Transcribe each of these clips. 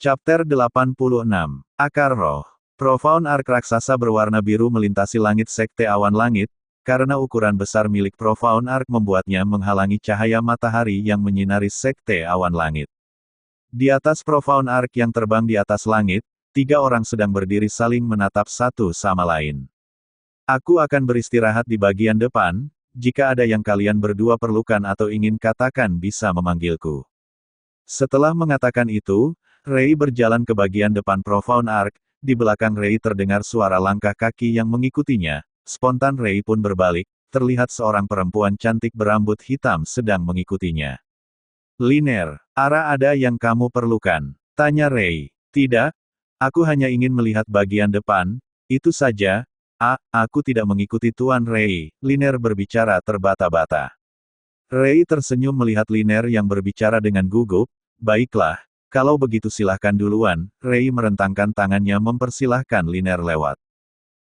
Chapter 86. Akar Roh. Profound Arc raksasa berwarna biru melintasi langit sekte awan langit, karena ukuran besar milik Profound Arc membuatnya menghalangi cahaya matahari yang menyinari sekte awan langit. Di atas Profound Arc yang terbang di atas langit, 3 orang sedang berdiri saling menatap satu sama lain. Aku akan beristirahat di bagian depan, jika ada yang kalian berdua perlukan atau ingin katakan bisa memanggilku. Setelah mengatakan itu, Ray berjalan ke bagian depan Profound Arc, di belakang Ray terdengar suara langkah kaki yang mengikutinya, spontan Ray pun berbalik, terlihat seorang perempuan cantik berambut hitam sedang mengikutinya. Liner, ada yang kamu perlukan? Tanya Ray. Tidak, aku hanya ingin melihat bagian depan, itu saja. Aku tidak mengikuti Tuan Ray, Liner berbicara terbata-bata. Ray tersenyum melihat Liner yang berbicara dengan gugup. Baiklah. Kalau begitu silahkan duluan, Ray merentangkan tangannya mempersilahkan Liner lewat.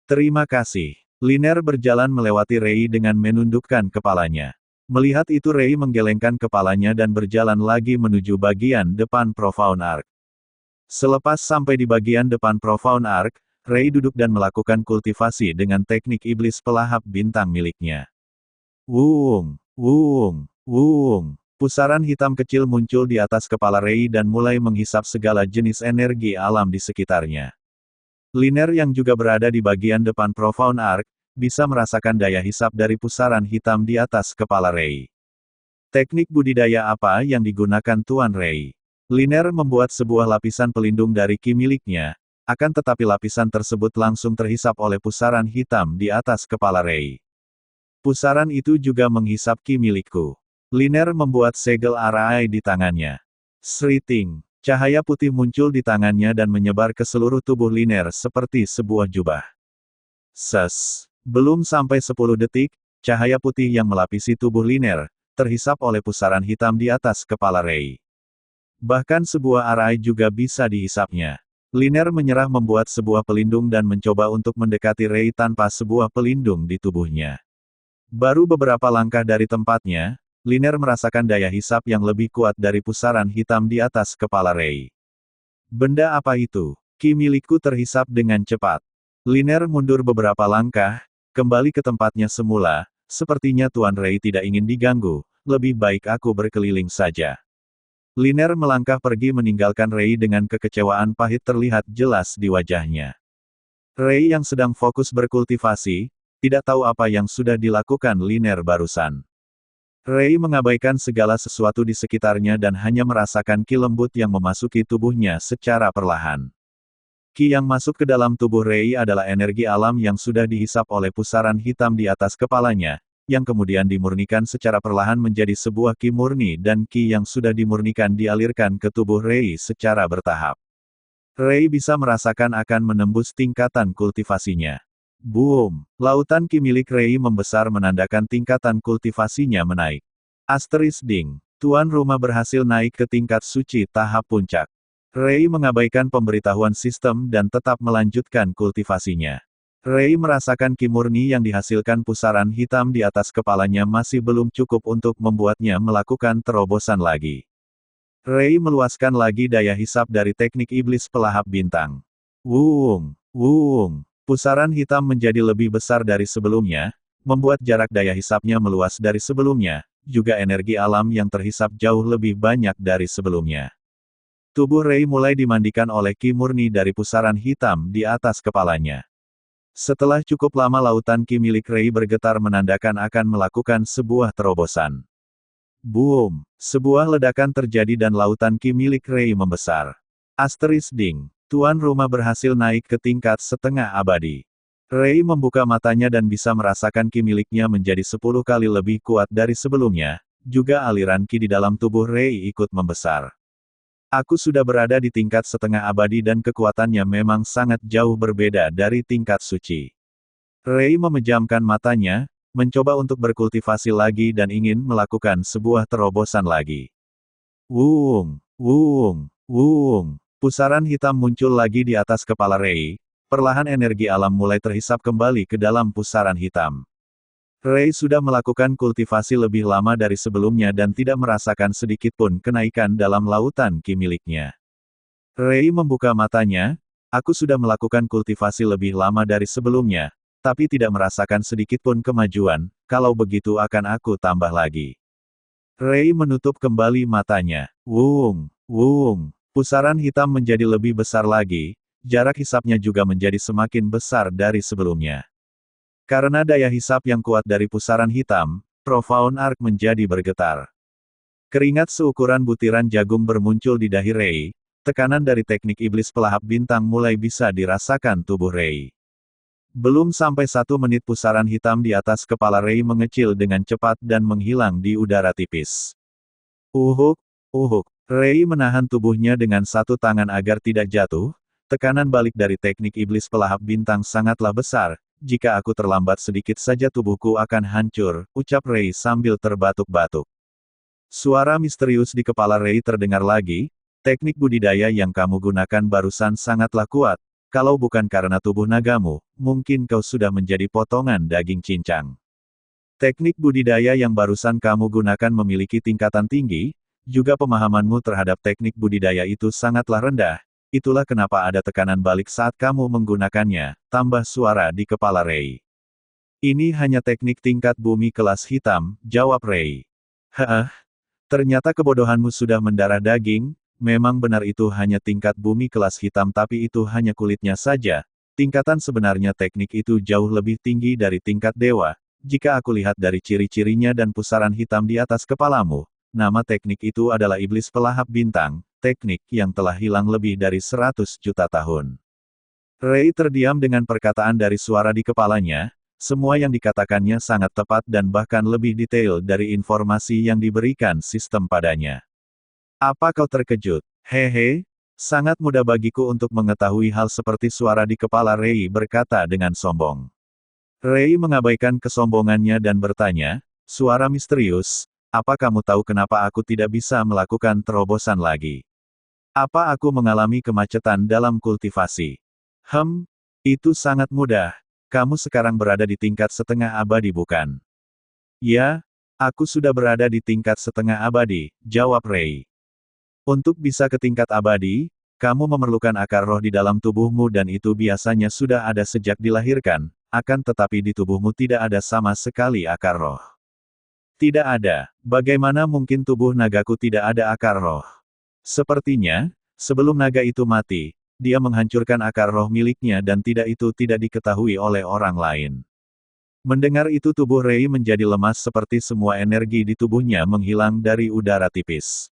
Terima kasih. Liner berjalan melewati Ray dengan menundukkan kepalanya. Melihat itu Ray menggelengkan kepalanya dan berjalan lagi menuju bagian depan Profound Arc. Selepas sampai di bagian depan Profound Arc, Ray duduk dan melakukan kultivasi dengan teknik iblis pelahap bintang miliknya. Wuung, wuung, wuung. Pusaran hitam kecil muncul di atas kepala Ray dan mulai menghisap segala jenis energi alam di sekitarnya. Liner yang juga berada di bagian depan Profound Arc, bisa merasakan daya hisap dari pusaran hitam di atas kepala Ray. Teknik budidaya apa yang digunakan Tuan Ray? Liner membuat sebuah lapisan pelindung dari ki miliknya, akan tetapi lapisan tersebut langsung terhisap oleh pusaran hitam di atas kepala Ray. Pusaran itu juga menghisap ki milikku. Liner membuat segel arai di tangannya. Sriting. Cahaya putih muncul di tangannya dan menyebar ke seluruh tubuh Liner seperti sebuah jubah. Belum sampai 10 detik, cahaya putih yang melapisi tubuh Liner, terhisap oleh pusaran hitam di atas kepala Ray. Bahkan sebuah arai juga bisa dihisapnya. Liner menyerah membuat sebuah pelindung dan mencoba untuk mendekati Ray tanpa sebuah pelindung di tubuhnya. Baru beberapa langkah dari tempatnya, Liner merasakan daya hisap yang lebih kuat dari pusaran hitam di atas kepala Ray. Benda apa itu? Ki milikku terhisap dengan cepat. Liner mundur beberapa langkah, kembali ke tempatnya semula, sepertinya Tuan Ray tidak ingin diganggu, lebih baik aku berkeliling saja. Liner melangkah pergi meninggalkan Ray dengan kekecewaan pahit terlihat jelas di wajahnya. Ray yang sedang fokus berkultivasi, tidak tahu apa yang sudah dilakukan Liner barusan. Ray mengabaikan segala sesuatu di sekitarnya dan hanya merasakan ki lembut yang memasuki tubuhnya secara perlahan. Ki yang masuk ke dalam tubuh Ray adalah energi alam yang sudah dihisap oleh pusaran hitam di atas kepalanya, yang kemudian dimurnikan secara perlahan menjadi sebuah ki murni dan ki yang sudah dimurnikan dialirkan ke tubuh Ray secara bertahap. Ray bisa merasakan akan menembus tingkatan kultivasinya. Boom! Lautan ki milik Ray membesar menandakan tingkatan kultivasinya menaik. Ding. Tuan rumah berhasil naik ke tingkat suci tahap puncak. Ray mengabaikan pemberitahuan sistem dan tetap melanjutkan kultivasinya. Ray merasakan ki murni yang dihasilkan pusaran hitam di atas kepalanya masih belum cukup untuk membuatnya melakukan terobosan lagi. Ray meluaskan lagi daya hisap dari teknik iblis pelahap bintang. Wuung! Wuung! Pusaran hitam menjadi lebih besar dari sebelumnya, membuat jarak daya hisapnya meluas dari sebelumnya, juga energi alam yang terhisap jauh lebih banyak dari sebelumnya. Tubuh Ray mulai dimandikan oleh ki murni dari pusaran hitam di atas kepalanya. Setelah cukup lama lautan ki milik Ray bergetar menandakan akan melakukan sebuah terobosan. Boom! Sebuah ledakan terjadi dan lautan ki milik Ray membesar. Ding. Tuan rumah berhasil naik ke tingkat setengah abadi. Ray membuka matanya dan bisa merasakan ki miliknya menjadi 10 kali lebih kuat dari sebelumnya, juga aliran ki di dalam tubuh Ray ikut membesar. Aku sudah berada di tingkat setengah abadi dan kekuatannya memang sangat jauh berbeda dari tingkat suci. Ray memejamkan matanya, mencoba untuk berkultivasi lagi dan ingin melakukan sebuah terobosan lagi. Wuung! Wuung! Wuung! Pusaran hitam muncul lagi di atas kepala Ray, perlahan energi alam mulai terhisap kembali ke dalam pusaran hitam. Ray sudah melakukan kultivasi lebih lama dari sebelumnya dan tidak merasakan sedikit pun kenaikan dalam lautan ki miliknya. Rei membuka matanya, aku sudah melakukan kultivasi lebih lama dari sebelumnya, tapi tidak merasakan sedikitpun kemajuan, kalau begitu akan aku tambah lagi. Rei menutup kembali matanya. Wuung, wuung. Pusaran hitam menjadi lebih besar lagi, jarak hisapnya juga menjadi semakin besar dari sebelumnya. Karena daya hisap yang kuat dari pusaran hitam, Profound Arc menjadi bergetar. Keringat seukuran butiran jagung bermuncul di dahi Rei, tekanan dari teknik iblis pelahap bintang mulai bisa dirasakan tubuh Rei. Belum sampai 1 menit pusaran hitam di atas kepala Rei mengecil dengan cepat dan menghilang di udara tipis. Uhuk, uhuk. Rei menahan tubuhnya dengan satu tangan agar tidak jatuh. Tekanan balik dari teknik iblis pelahap bintang sangatlah besar. Jika aku terlambat sedikit saja tubuhku akan hancur, ucap Rei sambil terbatuk-batuk. Suara misterius di kepala Rei terdengar lagi. Teknik budidaya yang kamu gunakan barusan sangatlah kuat. Kalau bukan karena tubuh nagamu, mungkin kau sudah menjadi potongan daging cincang. Teknik budidaya yang barusan kamu gunakan memiliki tingkatan tinggi, juga pemahamanmu terhadap teknik budidaya itu sangatlah rendah. Itulah kenapa ada tekanan balik saat kamu menggunakannya, tambah suara di kepala Rei. Ini hanya teknik tingkat bumi kelas hitam, jawab Rei. Hah? Ternyata kebodohanmu sudah mendarah daging. Memang benar itu hanya tingkat bumi kelas hitam tapi itu hanya kulitnya saja. Tingkatan sebenarnya teknik itu jauh lebih tinggi dari tingkat dewa. Jika aku lihat dari ciri-cirinya dan pusaran hitam di atas kepalamu, nama teknik itu adalah iblis pelahap bintang, teknik yang telah hilang lebih dari 100 juta tahun. Rei terdiam dengan perkataan dari suara di kepalanya. Semua yang dikatakannya sangat tepat dan bahkan lebih detail dari informasi yang diberikan sistem padanya. Apa kau terkejut? Hehe, sangat mudah bagiku untuk mengetahui hal seperti suara di kepala Rei berkata dengan sombong. Rei mengabaikan kesombongannya dan bertanya, suara misterius, apa kamu tahu kenapa aku tidak bisa melakukan terobosan lagi? Apa aku mengalami kemacetan dalam kultivasi? Itu sangat mudah. Kamu sekarang berada di tingkat setengah abadi bukan? Ya, aku sudah berada di tingkat setengah abadi, jawab Rei. Untuk bisa ke tingkat abadi, kamu memerlukan akar roh di dalam tubuhmu dan itu biasanya sudah ada sejak dilahirkan, akan tetapi di tubuhmu tidak ada sama sekali akar roh. Tidak ada. Bagaimana mungkin tubuh nagaku tidak ada akar roh? Sepertinya, sebelum naga itu mati, dia menghancurkan akar roh miliknya dan itu tidak diketahui oleh orang lain. Mendengar itu tubuh Rei menjadi lemas seperti semua energi di tubuhnya menghilang dari udara tipis.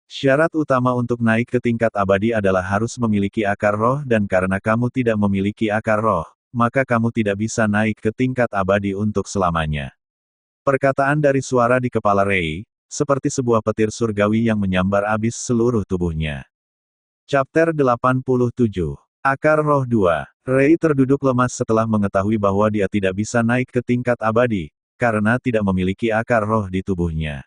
Syarat utama untuk naik ke tingkat abadi adalah harus memiliki akar roh dan karena kamu tidak memiliki akar roh, maka kamu tidak bisa naik ke tingkat abadi untuk selamanya. Perkataan dari suara di kepala Rei, seperti sebuah petir surgawi yang menyambar abis seluruh tubuhnya. Chapter 87. Akar Roh 2. Rei terduduk lemas setelah mengetahui bahwa dia tidak bisa naik ke tingkat abadi, karena tidak memiliki akar roh di tubuhnya.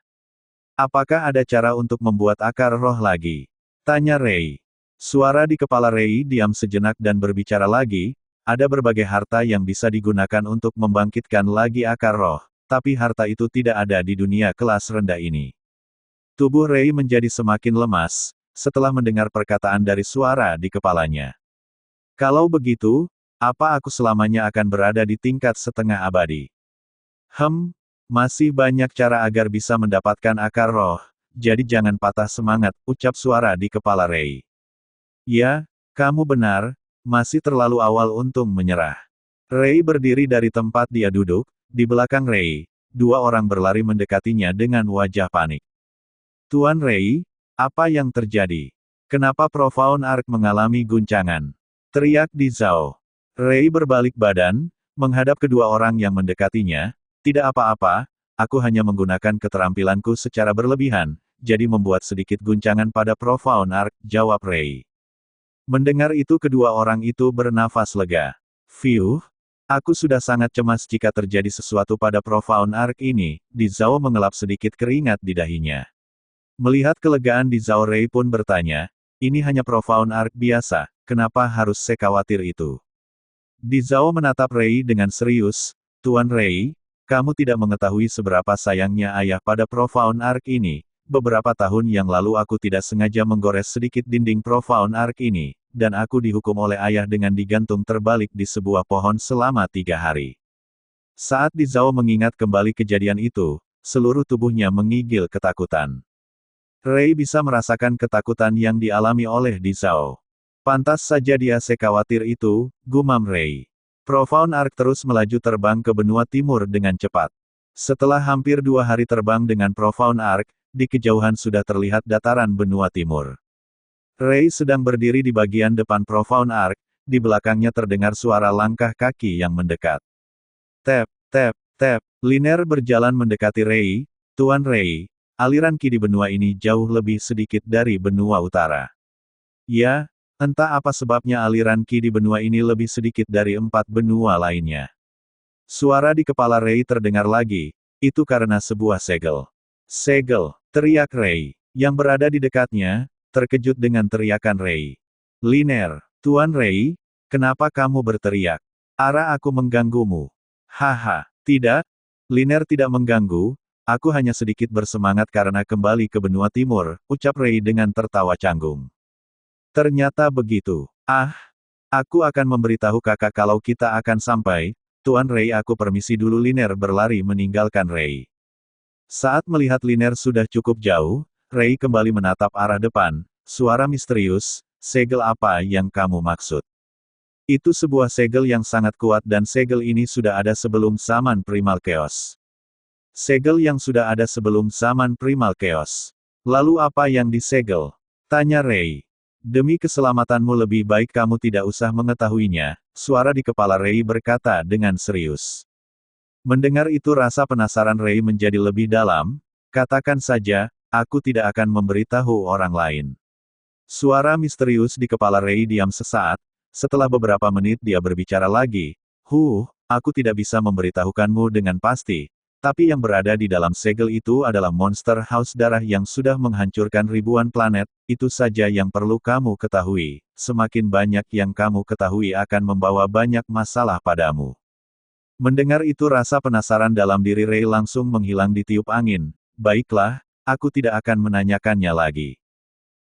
Apakah ada cara untuk membuat akar roh lagi? Tanya Rei. Suara di kepala Rei diam sejenak dan berbicara lagi, ada berbagai harta yang bisa digunakan untuk membangkitkan lagi akar roh, tapi harta itu tidak ada di dunia kelas rendah ini. Tubuh Rei menjadi semakin lemas, setelah mendengar perkataan dari suara di kepalanya. Kalau begitu, apa aku selamanya akan berada di tingkat setengah abadi? Masih banyak cara agar bisa mendapatkan akar roh, jadi jangan patah semangat, ucap suara di kepala Rei. Ya, kamu benar, masih terlalu awal untuk menyerah. Rei berdiri dari tempat dia duduk, di belakang Rei, 2 orang berlari mendekatinya dengan wajah panik. Tuan Rei, apa yang terjadi? Kenapa Profound Arc mengalami guncangan? Teriak Di Zhao. Rei berbalik badan, menghadap kedua orang yang mendekatinya. Tidak apa-apa, aku hanya menggunakan keterampilanku secara berlebihan, jadi membuat sedikit guncangan pada Profound Arc, jawab Rei. Mendengar itu kedua orang itu bernafas lega. Fiuh, aku sudah sangat cemas jika terjadi sesuatu pada Profound Arc ini, Di Zhao mengelap sedikit keringat di dahinya. Melihat kelegaan Di Zhao Rei pun bertanya, ini hanya Profound Arc biasa, kenapa harus sekhawatir itu? Di Zhao menatap Rei dengan serius, Tuan Rei, kamu tidak mengetahui seberapa sayangnya ayah pada Profound Arc ini, beberapa tahun yang lalu aku tidak sengaja menggores sedikit dinding Profound Ark ini, dan aku dihukum oleh ayah dengan digantung terbalik di sebuah pohon selama 3 hari. Saat Di Zhao mengingat kembali kejadian itu, seluruh tubuhnya menggigil ketakutan. Ray bisa merasakan ketakutan yang dialami oleh Di Zhao. Pantas saja dia sekhawatir itu, gumam Ray. Profound Ark terus melaju terbang ke benua timur dengan cepat. Setelah hampir 2 hari terbang dengan Profound Ark, di kejauhan sudah terlihat dataran benua timur. Ray sedang berdiri di bagian depan Profound Ark, di belakangnya terdengar suara langkah kaki yang mendekat. Tap, tap, tap, Liner berjalan mendekati Ray. Tuan Ray, aliran Qi di benua ini jauh lebih sedikit dari benua utara. Ya, entah apa sebabnya aliran Qi di benua ini lebih sedikit dari 4 benua lainnya. Suara di kepala Ray terdengar lagi, itu karena sebuah segel. Segel, teriak Ray. Yang berada di dekatnya, terkejut dengan teriakan Ray. Liner, Tuan Ray, kenapa kamu berteriak? Ara aku mengganggumu. Haha, tidak. Liner tidak mengganggu, aku hanya sedikit bersemangat karena kembali ke benua timur, ucap Ray dengan tertawa canggung. Ternyata begitu. Ah, aku akan memberitahu kakak kalau kita akan sampai. Tuan Ray, aku permisi dulu. Liner berlari meninggalkan Ray. Saat melihat Liner sudah cukup jauh, Ray kembali menatap arah depan, suara misterius, segel apa yang kamu maksud? Itu sebuah segel yang sangat kuat dan segel ini sudah ada sebelum zaman Primal Chaos. Segel yang sudah ada sebelum zaman Primal Chaos. Lalu apa yang disegel? Tanya Ray. Demi keselamatanmu lebih baik kamu tidak usah mengetahuinya, suara di kepala Ray berkata dengan serius. Mendengar itu rasa penasaran Ray menjadi lebih dalam, katakan saja, aku tidak akan memberitahu orang lain. Suara misterius di kepala Ray diam sesaat, setelah beberapa menit dia berbicara lagi, aku tidak bisa memberitahukanmu dengan pasti, tapi yang berada di dalam segel itu adalah monster haus darah yang sudah menghancurkan ribuan planet, itu saja yang perlu kamu ketahui, semakin banyak yang kamu ketahui akan membawa banyak masalah padamu. Mendengar itu rasa penasaran dalam diri Ray langsung menghilang ditiup angin, baiklah, aku tidak akan menanyakannya lagi.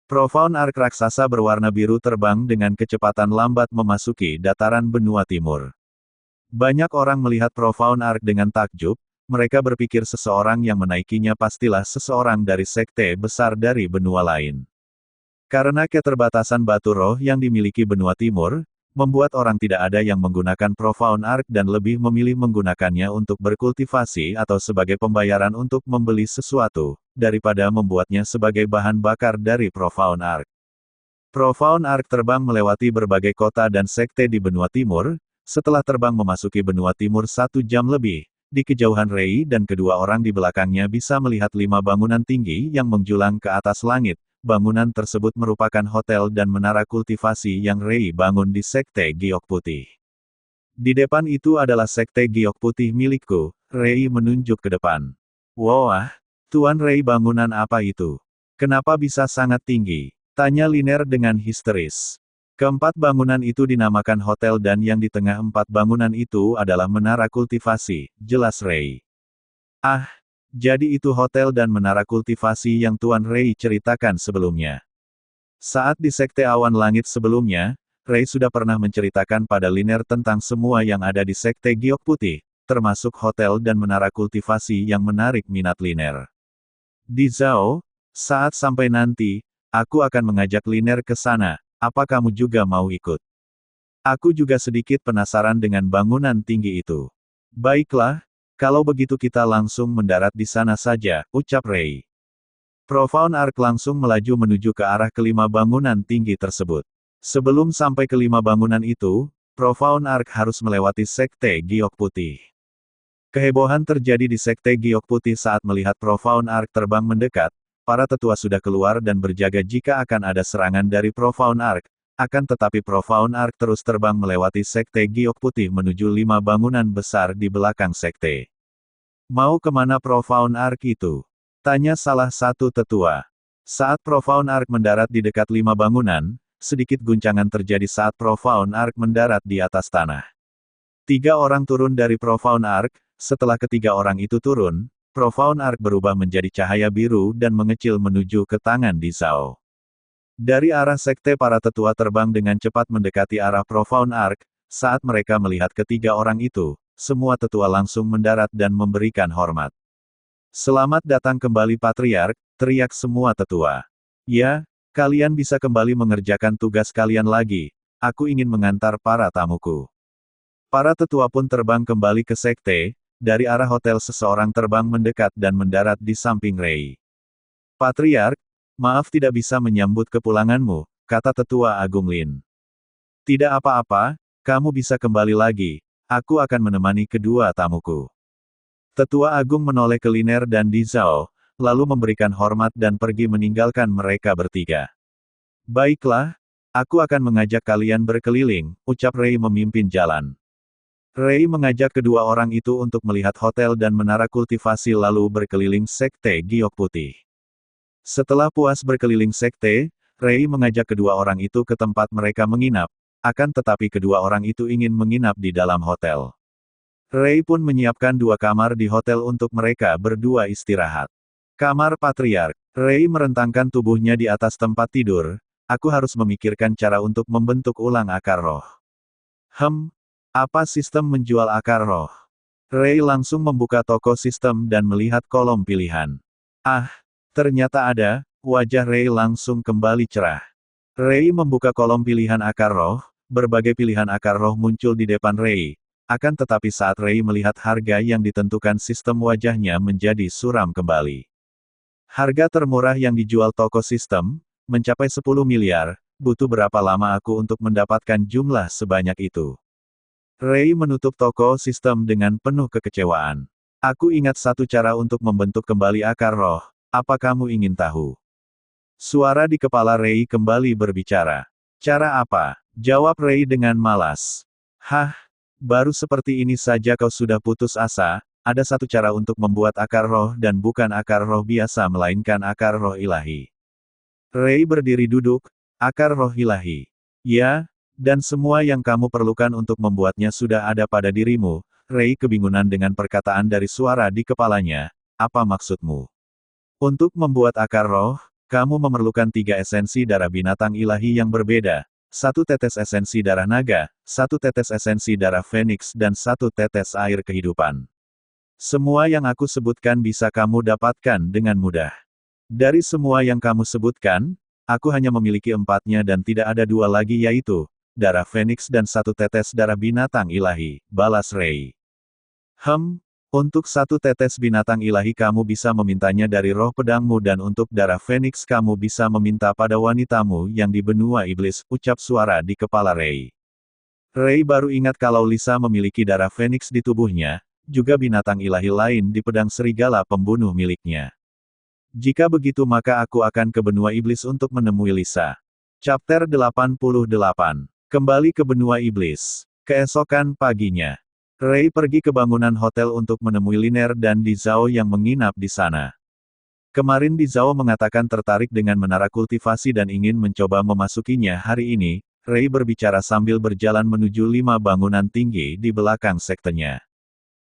Profound Ark raksasa berwarna biru terbang dengan kecepatan lambat memasuki dataran benua timur. Banyak orang melihat Profound Ark dengan takjub, mereka berpikir seseorang yang menaikinya pastilah seseorang dari sekte besar dari benua lain. Karena keterbatasan batu roh yang dimiliki benua timur, membuat orang tidak ada yang menggunakan Profound Ark dan lebih memilih menggunakannya untuk berkultivasi atau sebagai pembayaran untuk membeli sesuatu, daripada membuatnya sebagai bahan bakar dari Profound Ark. Profound Ark terbang melewati berbagai kota dan sekte di benua timur, setelah terbang memasuki benua timur 1 jam lebih, di kejauhan Ray dan kedua orang di belakangnya bisa melihat 5 bangunan tinggi yang menjulang ke atas langit. Bangunan tersebut merupakan hotel dan menara kultivasi yang Ray bangun di Sekte Giok Putih. Di depan itu adalah Sekte Giok Putih milikku, Ray menunjuk ke depan. Wah, Tuan Ray, bangunan apa itu? Kenapa bisa sangat tinggi? Tanya Liner dengan histeris. Keempat bangunan itu dinamakan hotel dan yang di tengah 4 bangunan itu adalah menara kultivasi, jelas Ray. Ah, jadi itu hotel dan menara kultivasi yang Tuan Ray ceritakan sebelumnya. Saat di Sekte Awan Langit sebelumnya, Ray sudah pernah menceritakan pada Liner tentang semua yang ada di Sekte Giok Putih, termasuk hotel dan menara kultivasi yang menarik minat Liner. Di Zhao, saat sampai nanti, aku akan mengajak Liner ke sana, apa kamu juga mau ikut? Aku juga sedikit penasaran dengan bangunan tinggi itu. Baiklah, kalau begitu kita langsung mendarat di sana saja, ucap Ray. Profound Ark langsung melaju menuju ke arah kelima bangunan tinggi tersebut. Sebelum sampai kelima bangunan itu, Profound Ark harus melewati Sekte Giok Putih. Kehebohan terjadi di Sekte Giok Putih saat melihat Profound Ark terbang mendekat, para tetua sudah keluar dan berjaga jika akan ada serangan dari Profound Ark. Akan tetapi Profound Ark terus terbang melewati Sekte Giok Putih menuju 5 bangunan besar di belakang sekte. Mau kemana Profound Ark itu? Tanya salah satu tetua. Saat Profound Ark mendarat di dekat 5 bangunan, sedikit guncangan terjadi saat Profound Ark mendarat di atas tanah. 3 orang turun dari Profound Ark, setelah ketiga orang itu turun, Profound Arc berubah menjadi cahaya biru dan mengecil menuju ke tangan Di Zhao. Dari arah sekte para tetua terbang dengan cepat mendekati arah Profound Arc. Saat mereka melihat ketiga orang itu, semua tetua langsung mendarat dan memberikan hormat. Selamat datang kembali Patriark, teriak semua tetua. Ya, kalian bisa kembali mengerjakan tugas kalian lagi. Aku ingin mengantar para tamuku. Para tetua pun terbang kembali ke sekte. Dari arah hotel seseorang terbang mendekat dan mendarat di samping Rei. Patriark, maaf tidak bisa menyambut kepulanganmu, kata Tetua Agung Lin. Tidak apa-apa, kamu bisa kembali lagi, aku akan menemani kedua tamuku. Tetua Agung menoleh ke Liner dan Di Zhao, lalu memberikan hormat dan pergi meninggalkan mereka bertiga. Baiklah, aku akan mengajak kalian berkeliling, ucap Rei memimpin jalan. Rei mengajak kedua orang itu untuk melihat hotel dan menara kultivasi lalu berkeliling sekte Giok Putih. Setelah puas berkeliling sekte, Rei mengajak kedua orang itu ke tempat mereka menginap, akan tetapi kedua orang itu ingin menginap di dalam hotel. Rei pun menyiapkan 2 kamar di hotel untuk mereka berdua istirahat. Kamar Patriark. Rei merentangkan tubuhnya di atas tempat tidur, aku harus memikirkan cara untuk membentuk ulang akar roh. Apa sistem menjual akar roh? Rei langsung membuka toko sistem dan melihat kolom pilihan. Ternyata ada, wajah Rei langsung kembali cerah. Rei membuka kolom pilihan akar roh, berbagai pilihan akar roh muncul di depan Rei. Akan tetapi saat Rei melihat harga yang ditentukan sistem wajahnya menjadi suram kembali. Harga termurah yang dijual toko sistem, mencapai 10 miliar, butuh berapa lama aku untuk mendapatkan jumlah sebanyak itu? Rei menutup toko sistem dengan penuh kekecewaan. Aku ingat satu cara untuk membentuk kembali akar roh, apa kamu ingin tahu? Suara di kepala Rei kembali berbicara. Cara apa? Jawab Rei dengan malas. Baru seperti ini saja kau sudah putus asa, ada satu cara untuk membuat akar roh dan bukan akar roh biasa melainkan akar roh ilahi. Rei berdiri duduk, akar roh ilahi. Ya, dan semua yang kamu perlukan untuk membuatnya sudah ada pada dirimu. Rei kebingungan dengan perkataan dari suara di kepalanya. Apa maksudmu? Untuk membuat akar roh, kamu memerlukan 3 esensi darah binatang ilahi yang berbeda. 1 tetes esensi darah naga, 1 tetes esensi darah Phoenix dan 1 tetes air kehidupan. Semua yang aku sebutkan bisa kamu dapatkan dengan mudah. Dari semua yang kamu sebutkan, aku hanya memiliki 4-nya dan tidak ada 2 lagi yaitu, darah Phoenix dan 1 tetes darah binatang ilahi, balas Rei. Untuk 1 tetes binatang ilahi kamu bisa memintanya dari roh pedangmu dan untuk darah Phoenix kamu bisa meminta pada wanitamu yang di benua iblis, ucap suara di kepala Rei. Rei baru ingat kalau Lisa memiliki darah Phoenix di tubuhnya, juga binatang ilahi lain di pedang serigala pembunuh miliknya. Jika begitu maka aku akan ke benua iblis untuk menemui Lisa. Chapter 88. Kembali ke benua iblis. Keesokan paginya, Rei pergi ke bangunan hotel untuk menemui Liner dan Di Zhao yang menginap di sana. Kemarin Di Zhao mengatakan tertarik dengan menara kultivasi dan ingin mencoba memasukinya hari ini. Rei berbicara sambil berjalan menuju 5 bangunan tinggi di belakang sektenya.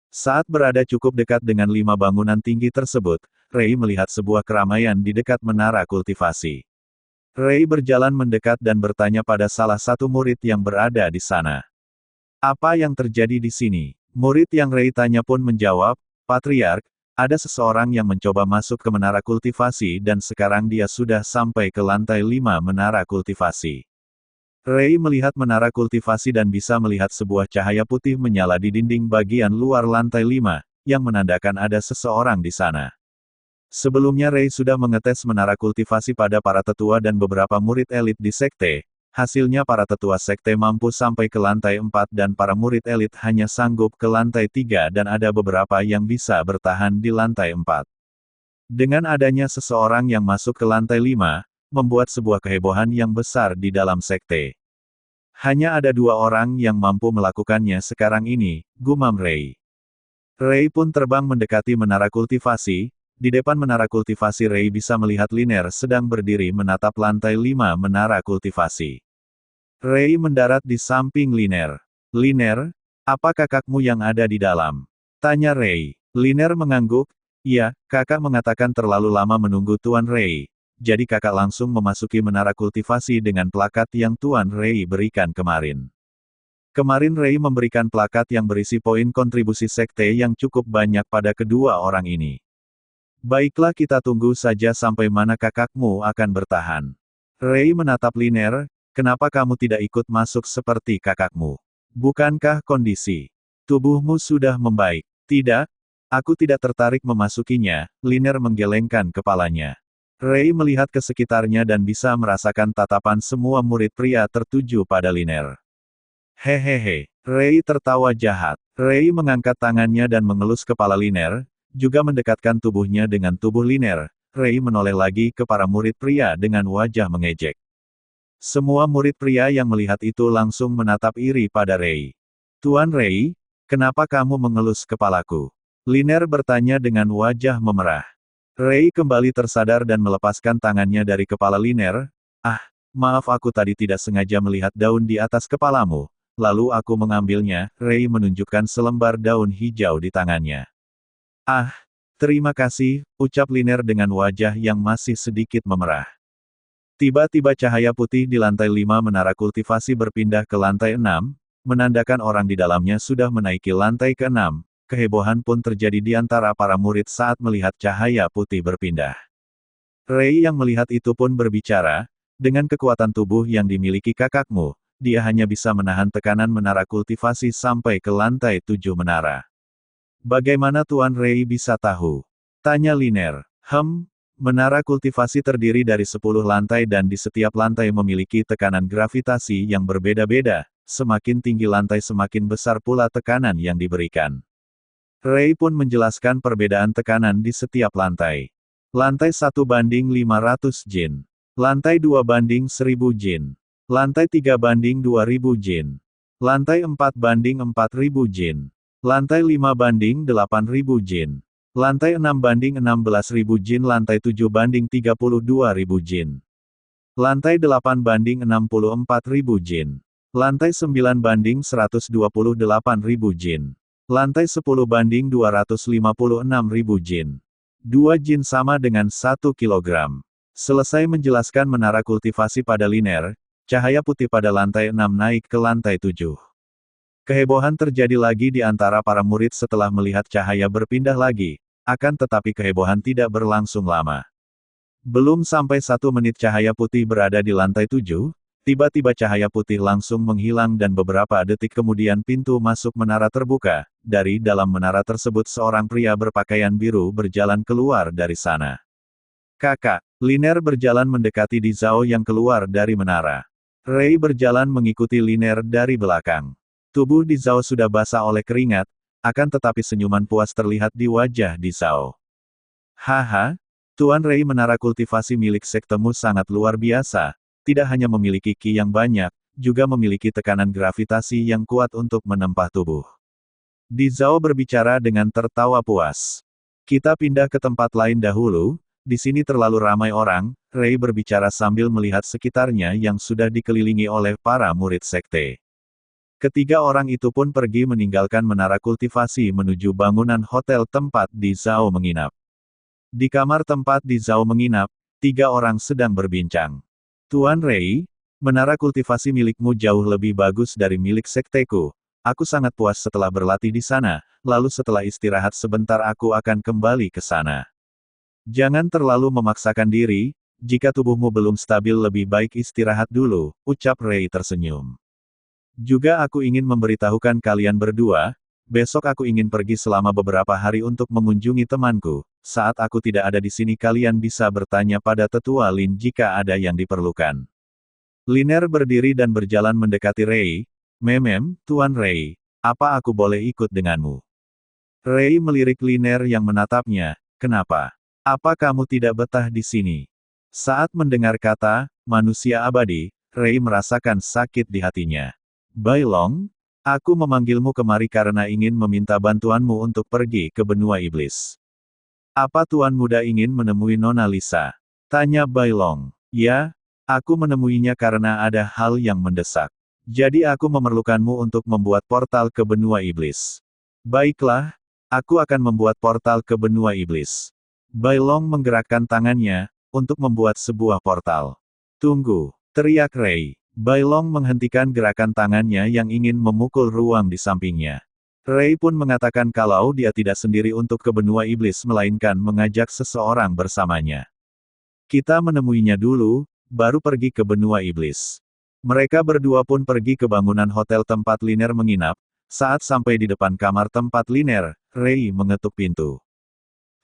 Saat berada cukup dekat dengan 5 bangunan tinggi tersebut, Rei melihat sebuah keramaian di dekat menara kultivasi. Rei berjalan mendekat dan bertanya pada salah satu murid yang berada di sana. Apa yang terjadi di sini? Murid yang Rei tanya pun menjawab, Patriark, ada seseorang yang mencoba masuk ke menara kultivasi dan sekarang dia sudah sampai ke lantai 5 menara kultivasi. Rei melihat menara kultivasi dan bisa melihat sebuah cahaya putih menyala di dinding bagian luar lantai 5, yang menandakan ada seseorang di sana. Sebelumnya Rei sudah mengetes menara kultivasi pada para tetua dan beberapa murid elit di sekte. Hasilnya para tetua sekte mampu sampai ke lantai 4 dan para murid elit hanya sanggup ke lantai 3 dan ada beberapa yang bisa bertahan di lantai 4. Dengan adanya seseorang yang masuk ke lantai 5, membuat sebuah kehebohan yang besar di dalam sekte. Hanya ada 2 orang yang mampu melakukannya sekarang ini, gumam Rei. Rei pun terbang mendekati menara kultivasi. Di depan menara kultivasi Rei bisa melihat Liner sedang berdiri menatap lantai 5 menara kultivasi. Rei mendarat di samping Liner. Liner, apa kakakmu yang ada di dalam? Tanya Rei. Liner mengangguk, Iya, kakak mengatakan terlalu lama menunggu Tuan Rei. Jadi kakak langsung memasuki menara kultivasi dengan plakat yang Tuan Rei berikan kemarin. Kemarin Rei memberikan plakat yang berisi poin kontribusi sekte yang cukup banyak pada kedua orang ini. Baiklah, kita tunggu saja sampai mana kakakmu akan bertahan. Rei menatap Liner, kenapa kamu tidak ikut masuk seperti kakakmu? Bukankah kondisi tubuhmu sudah membaik? Tidak, aku tidak tertarik memasukinya, Liner menggelengkan kepalanya. Rei melihat ke sekitarnya dan bisa merasakan tatapan semua murid pria tertuju pada Liner. Hehehe, Rei tertawa jahat. Rei mengangkat tangannya dan mengelus kepala Liner, juga mendekatkan tubuhnya dengan tubuh Liner. Rei menoleh lagi ke para murid pria dengan wajah mengejek. Semua murid pria yang melihat itu langsung menatap iri pada Rei. Tuan Rei, kenapa kamu mengelus kepalaku? Liner bertanya dengan wajah memerah. Rei kembali tersadar dan melepaskan tangannya dari kepala Liner. Ah, maaf, aku tadi tidak sengaja melihat daun di atas kepalamu. Lalu aku mengambilnya. Rei menunjukkan selembar daun hijau di tangannya. Ah, terima kasih, ucap Liner dengan wajah yang masih sedikit memerah. Tiba-tiba cahaya putih di lantai 5 menara kultivasi berpindah ke lantai 6, menandakan orang di dalamnya sudah menaiki lantai ke-6. Kehebohan pun terjadi di antara para murid saat melihat cahaya putih berpindah. Rei yang melihat itu pun berbicara, dengan kekuatan tubuh yang dimiliki kakakmu, dia hanya bisa menahan tekanan menara kultivasi sampai ke lantai 7 menara. Bagaimana Tuan Rei bisa tahu? Tanya Liner. Menara kultivasi terdiri dari 10 lantai dan di setiap lantai memiliki tekanan gravitasi yang berbeda-beda, semakin tinggi lantai semakin besar pula tekanan yang diberikan. Rei pun menjelaskan perbedaan tekanan di setiap lantai. Lantai 1 banding 500 jin. Lantai 2 banding 1000 jin. Lantai 3 banding 2000 jin. Lantai 4 banding 4000 jin. Lantai 5 banding 8000 jin. Lantai 6 banding 16000 jin. Lantai 7 banding 32000 jin. Lantai 8 banding 64000 jin. Lantai 9 banding 128.000 jin. Lantai 10 banding 256.000 jin. 2 jin sama dengan 1 kilogram. Selesai menjelaskan menara kultivasi pada Liner, cahaya putih pada lantai 6 naik ke lantai 7. Kehebohan terjadi lagi di antara para murid setelah melihat cahaya berpindah lagi, akan tetapi kehebohan tidak berlangsung lama. Belum sampai 1 menit cahaya putih berada di lantai 7, tiba-tiba cahaya putih langsung menghilang dan beberapa detik kemudian pintu masuk menara terbuka. Dari dalam menara tersebut seorang pria berpakaian biru berjalan keluar dari sana. Kakak, Liner berjalan mendekati Di Zhao yang keluar dari menara. Rei berjalan mengikuti Liner dari belakang. Tubuh Di Zhao sudah basah oleh keringat, akan tetapi senyuman puas terlihat di wajah Di Zhao. Haha, Tuan Rei, menara kultivasi milik sektemu sangat luar biasa, tidak hanya memiliki ki yang banyak, juga memiliki tekanan gravitasi yang kuat untuk menempa tubuh. Di Zhao berbicara dengan tertawa puas. Kita pindah ke tempat lain dahulu, di sini terlalu ramai orang, Rei berbicara sambil melihat sekitarnya yang sudah dikelilingi oleh para murid sekte. Ketiga orang itu pun pergi meninggalkan menara kultivasi menuju bangunan hotel tempat Di Zhao menginap. Di kamar tempat Di Zhao menginap, 3 orang sedang berbincang. Tuan Rei, menara kultivasi milikmu jauh lebih bagus dari milik sekteku. Aku sangat puas setelah berlatih di sana, lalu setelah istirahat sebentar aku akan kembali ke sana. Jangan terlalu memaksakan diri, jika tubuhmu belum stabil lebih baik istirahat dulu, ucap Rei tersenyum. Juga aku ingin memberitahukan kalian berdua, besok aku ingin pergi selama beberapa hari untuk mengunjungi temanku. Saat aku tidak ada di sini kalian bisa bertanya pada tetua Lin jika ada yang diperlukan. Liner berdiri dan berjalan mendekati Rei. Tuan Rei, apa aku boleh ikut denganmu? Rei melirik Liner yang menatapnya. Kenapa? Apa kamu tidak betah di sini? Saat mendengar kata manusia abadi, Rei merasakan sakit di hatinya. Bai Long, aku memanggilmu kemari karena ingin meminta bantuanmu untuk pergi ke benua iblis. Apa Tuan Muda ingin menemui Nona Lisa? Tanya Bai Long. Ya, aku menemuinya karena ada hal yang mendesak. Jadi aku memerlukanmu untuk membuat portal ke benua iblis. Baiklah, Aku akan membuat portal ke benua iblis. Bai Long menggerakkan tangannya, untuk membuat sebuah portal. Tunggu, teriak Ray. Bai Long menghentikan gerakan tangannya yang ingin memukul ruang di sampingnya. Ray pun mengatakan kalau dia tidak sendiri untuk ke benua iblis melainkan mengajak seseorang bersamanya. Kita menemuinya dulu, baru pergi ke benua iblis. Mereka berdua pun pergi ke bangunan hotel tempat Liner menginap. Saat sampai di depan kamar tempat Liner, Ray mengetuk pintu.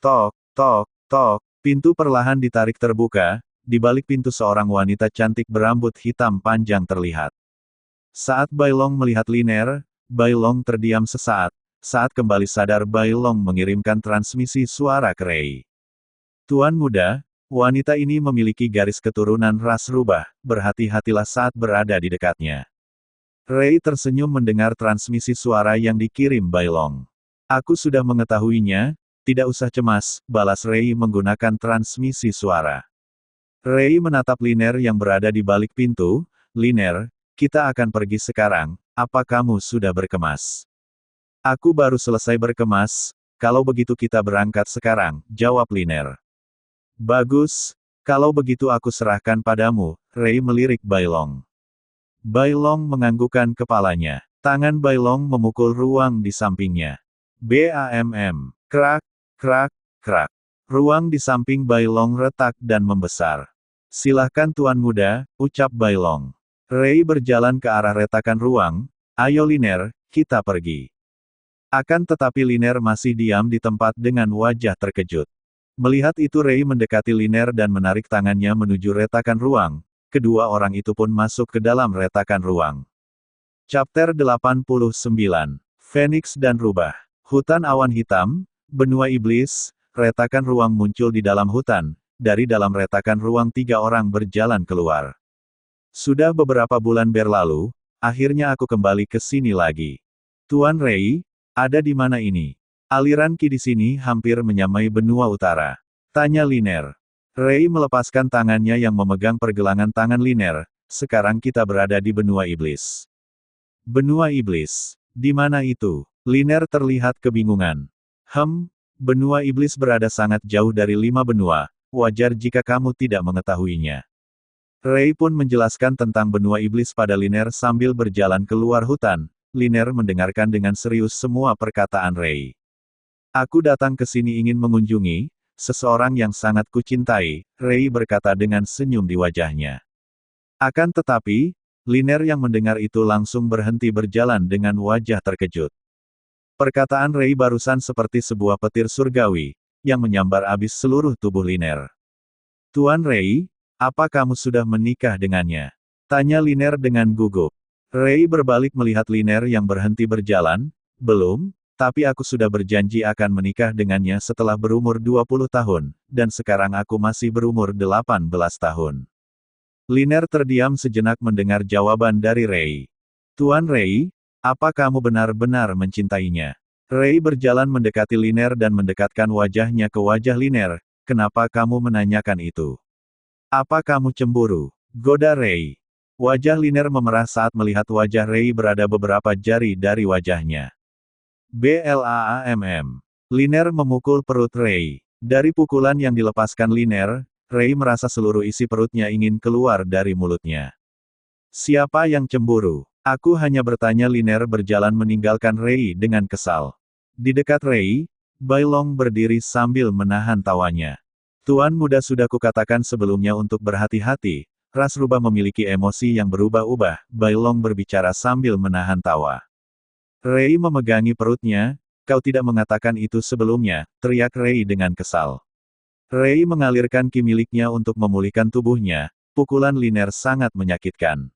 Tok, tok, tok, pintu perlahan ditarik terbuka, di balik pintu seorang wanita cantik berambut hitam panjang terlihat. Saat Bai Long melihat Liner, Bai Long terdiam sesaat. Saat kembali sadar Bai Long mengirimkan transmisi suara ke Ray. Tuan muda, wanita ini memiliki garis keturunan ras rubah, berhati-hatilah saat berada di dekatnya. Ray tersenyum mendengar transmisi suara yang dikirim Bai Long. Aku sudah mengetahuinya, tidak usah cemas, balas Ray menggunakan transmisi suara. Ray menatap Liner yang berada di balik pintu. Liner, kita akan pergi sekarang, apa kamu sudah berkemas? Aku baru selesai berkemas, kalau begitu kita berangkat sekarang, jawab Liner. Bagus, kalau begitu aku serahkan padamu, Ray melirik Bai Long. Bai Long menganggukkan kepalanya. Tangan Bai Long memukul ruang di sampingnya. BAMM. Krak, krak, krak. Ruang di samping Bai Long retak dan membesar. Silahkan tuan muda, ucap Bai Long. Ray berjalan ke arah retakan ruang. Ayo Liner, kita pergi. Akan tetapi Liner masih diam di tempat dengan wajah terkejut. Melihat itu Ray mendekati Liner dan menarik tangannya menuju retakan ruang. Kedua orang itu pun masuk ke dalam retakan ruang. Chapter 89. Phoenix dan Rubah. Hutan awan hitam, benua iblis, retakan ruang muncul di dalam hutan. Dari dalam retakan ruang 3 orang berjalan keluar. Sudah beberapa bulan berlalu, akhirnya aku kembali ke sini lagi. Tuan Ray, ada di mana ini? Aliran Qi di sini hampir menyamai benua utara. Tanya Liner. Ray melepaskan tangannya yang memegang pergelangan tangan Liner. Sekarang kita berada di benua iblis. Benua iblis. Di mana itu? Liner terlihat kebingungan. Benua iblis berada sangat jauh dari 5 benua. Wajar jika kamu tidak mengetahuinya. Ray pun menjelaskan tentang benua iblis pada Liner sambil berjalan keluar hutan. Liner mendengarkan dengan serius semua perkataan Ray. Aku datang ke sini ingin mengunjungi seseorang yang sangat kucintai, Ray berkata dengan senyum di wajahnya. Akan tetapi, Liner yang mendengar itu langsung berhenti berjalan dengan wajah terkejut. Perkataan Ray barusan seperti sebuah petir surgawi, yang menyambar abis seluruh tubuh Liner. Tuan Ray, apa kamu sudah menikah dengannya? Tanya Liner dengan gugup. Ray berbalik melihat Liner yang berhenti berjalan. Belum, tapi aku sudah berjanji akan menikah dengannya setelah berumur 20 tahun, dan sekarang aku masih berumur 18 tahun. Liner terdiam sejenak mendengar jawaban dari Ray. Tuan Ray, apa kamu benar-benar mencintainya? Ray berjalan mendekati Liner dan mendekatkan wajahnya ke wajah Liner. Kenapa kamu menanyakan itu? Apa kamu cemburu? Goda Ray. Wajah Liner memerah saat melihat wajah Ray berada beberapa jari dari wajahnya. BLAAMM. Liner memukul perut Ray. Dari pukulan yang dilepaskan Liner, Ray merasa seluruh isi perutnya ingin keluar dari mulutnya. Siapa yang cemburu? Aku hanya bertanya. Liner berjalan meninggalkan Ray dengan kesal. Di dekat Ray, Bai Long berdiri sambil menahan tawanya. Tuan muda sudah kukatakan sebelumnya untuk berhati-hati, ras rubah memiliki emosi yang berubah-ubah, Bai Long berbicara sambil menahan tawa. Ray memegangi perutnya, kau tidak mengatakan itu sebelumnya, teriak Ray dengan kesal. Ray mengalirkan ki miliknya untuk memulihkan tubuhnya, pukulan Liner sangat menyakitkan.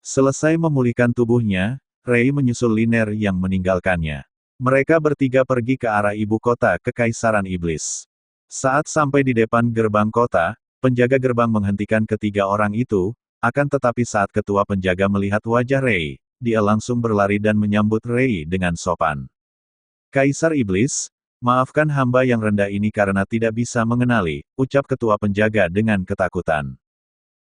Selesai memulihkan tubuhnya, Ray menyusul Liner yang meninggalkannya. Mereka bertiga pergi ke arah ibu kota Kekaisaran Iblis. Saat sampai di depan gerbang kota, penjaga gerbang menghentikan ketiga orang itu, akan tetapi saat ketua penjaga melihat wajah Ray, dia langsung berlari dan menyambut Ray dengan sopan. Kaisar Iblis, maafkan hamba yang rendah ini karena tidak bisa mengenali, ucap ketua penjaga dengan ketakutan.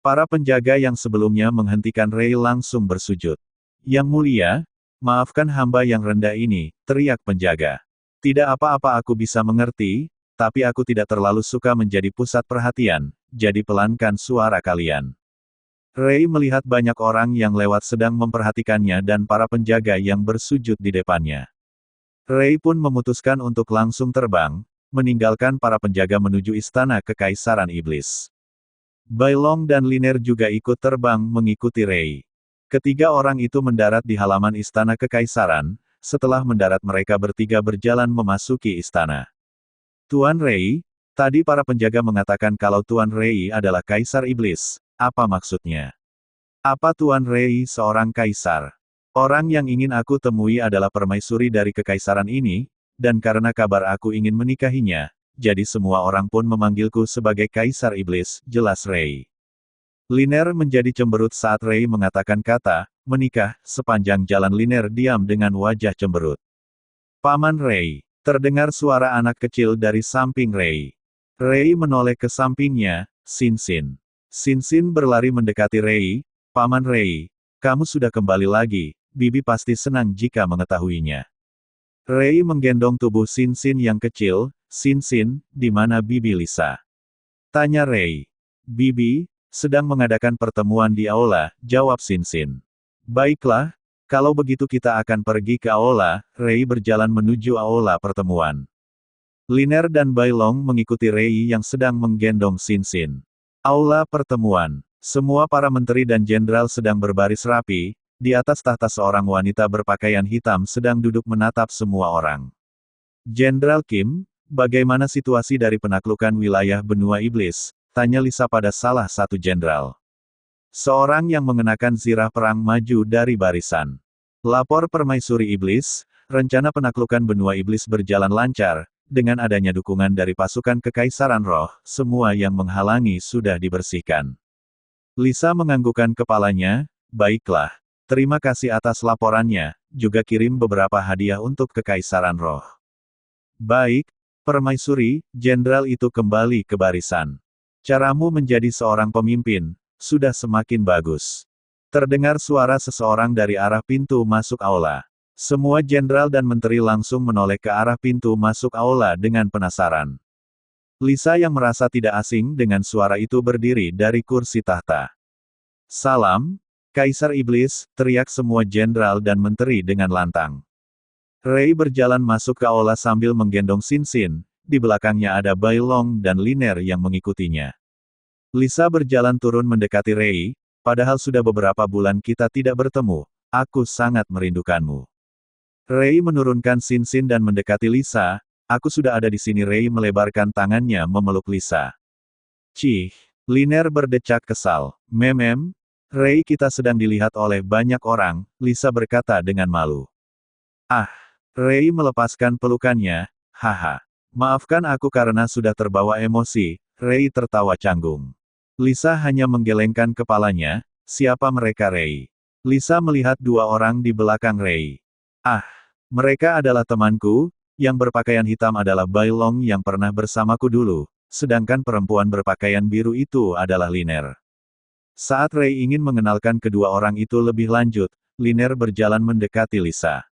Para penjaga yang sebelumnya menghentikan Ray langsung bersujud. Yang mulia, maafkan hamba yang rendah ini, teriak penjaga. Tidak apa-apa, aku bisa mengerti, tapi aku tidak terlalu suka menjadi pusat perhatian, jadi pelankan suara kalian. Ray melihat banyak orang yang lewat sedang memperhatikannya dan para penjaga yang bersujud di depannya. Ray pun memutuskan untuk langsung terbang, meninggalkan para penjaga menuju istana Kekaisaran Iblis. Bai Long dan Liner juga ikut terbang mengikuti Ray. Ketiga orang itu mendarat di halaman istana Kekaisaran, setelah mendarat mereka bertiga berjalan memasuki istana. Tuan Ray, tadi para penjaga mengatakan kalau Tuan Ray adalah Kaisar Iblis. Apa maksudnya? Apa Tuan Ray seorang kaisar? Orang yang ingin aku temui adalah permaisuri dari kekaisaran ini, dan karena kabar aku ingin menikahinya, jadi semua orang pun memanggilku sebagai Kaisar Iblis, jelas Ray. Liner menjadi cemberut saat Ray mengatakan kata, menikah, sepanjang jalan Liner diam dengan wajah cemberut. Paman Ray, terdengar suara anak kecil dari samping Ray. Ray menoleh ke sampingnya, Xin Xin. Xin Xin berlari mendekati Ray, Paman Ray, kamu sudah kembali lagi, Bibi pasti senang jika mengetahuinya. Ray menggendong tubuh Xin Xin yang kecil, Xin Xin, di mana Bibi Lisa? Tanya Ray. Bibi, sedang mengadakan pertemuan di aula, jawab Xin Xin. Baiklah, kalau begitu kita akan pergi ke aula, Ray berjalan menuju aula pertemuan. Liner dan Bai Long mengikuti Ray yang sedang menggendong Xin Xin. Aula pertemuan. Semua para menteri dan jenderal sedang berbaris rapi, di atas tahta seorang wanita berpakaian hitam sedang duduk menatap semua orang. Jenderal Kim, bagaimana situasi dari penaklukan wilayah benua iblis? Tanya Lisa pada salah satu jenderal. Seorang yang mengenakan zirah perang maju dari barisan. Lapor Permaisuri Iblis, rencana penaklukan benua iblis berjalan lancar, dengan adanya dukungan dari pasukan Kekaisaran Roh, semua yang menghalangi sudah dibersihkan. Lisa menganggukkan kepalanya, baiklah. Terima kasih atas laporannya, juga kirim beberapa hadiah untuk Kekaisaran Roh. Baik, Permaisuri, jenderal itu kembali ke barisan. Caramu menjadi seorang pemimpin, sudah semakin bagus. Terdengar suara seseorang dari arah pintu masuk aula. Semua jenderal dan menteri langsung menoleh ke arah pintu masuk aula dengan penasaran. Lisa yang merasa tidak asing dengan suara itu berdiri dari kursi tahta. Salam, Kaisar Iblis, teriak semua jenderal dan menteri dengan lantang. Ray berjalan masuk ke aula sambil menggendong Xin Xin, di belakangnya ada Bai Long dan Liner yang mengikutinya. Lisa berjalan turun mendekati Ray, padahal sudah beberapa bulan kita tidak bertemu, aku sangat merindukanmu. Ray menurunkan Xin Xin dan mendekati Lisa, aku sudah ada di sini. Ray melebarkan tangannya memeluk Lisa. Cih, Liner berdecak kesal. Ray kita sedang dilihat oleh banyak orang, Lisa berkata dengan malu. Ah, Ray melepaskan pelukannya, haha. Maafkan aku karena sudah terbawa emosi, Ray tertawa canggung. Lisa hanya menggelengkan kepalanya, siapa mereka Ray? Lisa melihat dua orang di belakang Ray. Ah, mereka adalah temanku, yang berpakaian hitam adalah Bai Long yang pernah bersamaku dulu, sedangkan perempuan berpakaian biru itu adalah Liner. Saat Ray ingin mengenalkan kedua orang itu lebih lanjut, Liner berjalan mendekati Lisa.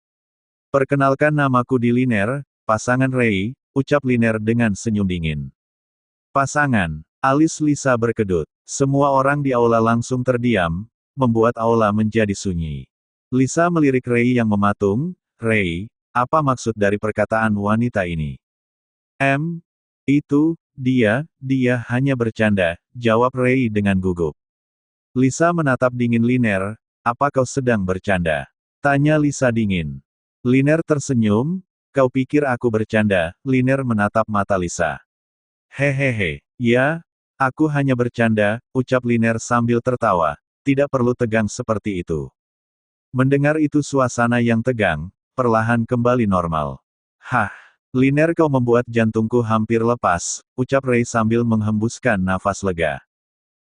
Perkenalkan namaku di Liner, pasangan Ray, ucap Liner dengan senyum dingin. Pasangan, alis Lisa berkedut. Semua orang di aula langsung terdiam, membuat aula menjadi sunyi. Lisa melirik Ray yang mematung, Ray, apa maksud dari perkataan wanita ini? Itu, dia hanya bercanda, jawab Ray dengan gugup. Lisa menatap dingin Liner, apa kau sedang bercanda? Tanya Lisa dingin. Liner tersenyum, kau pikir aku bercanda? Liner menatap mata Lisa. Hehehe, ya, aku hanya bercanda, ucap Liner sambil tertawa, tidak perlu tegang seperti itu. Mendengar itu suasana yang tegang, perlahan kembali normal. Hah, Liner kau membuat jantungku hampir lepas, ucap Ray sambil menghembuskan nafas lega.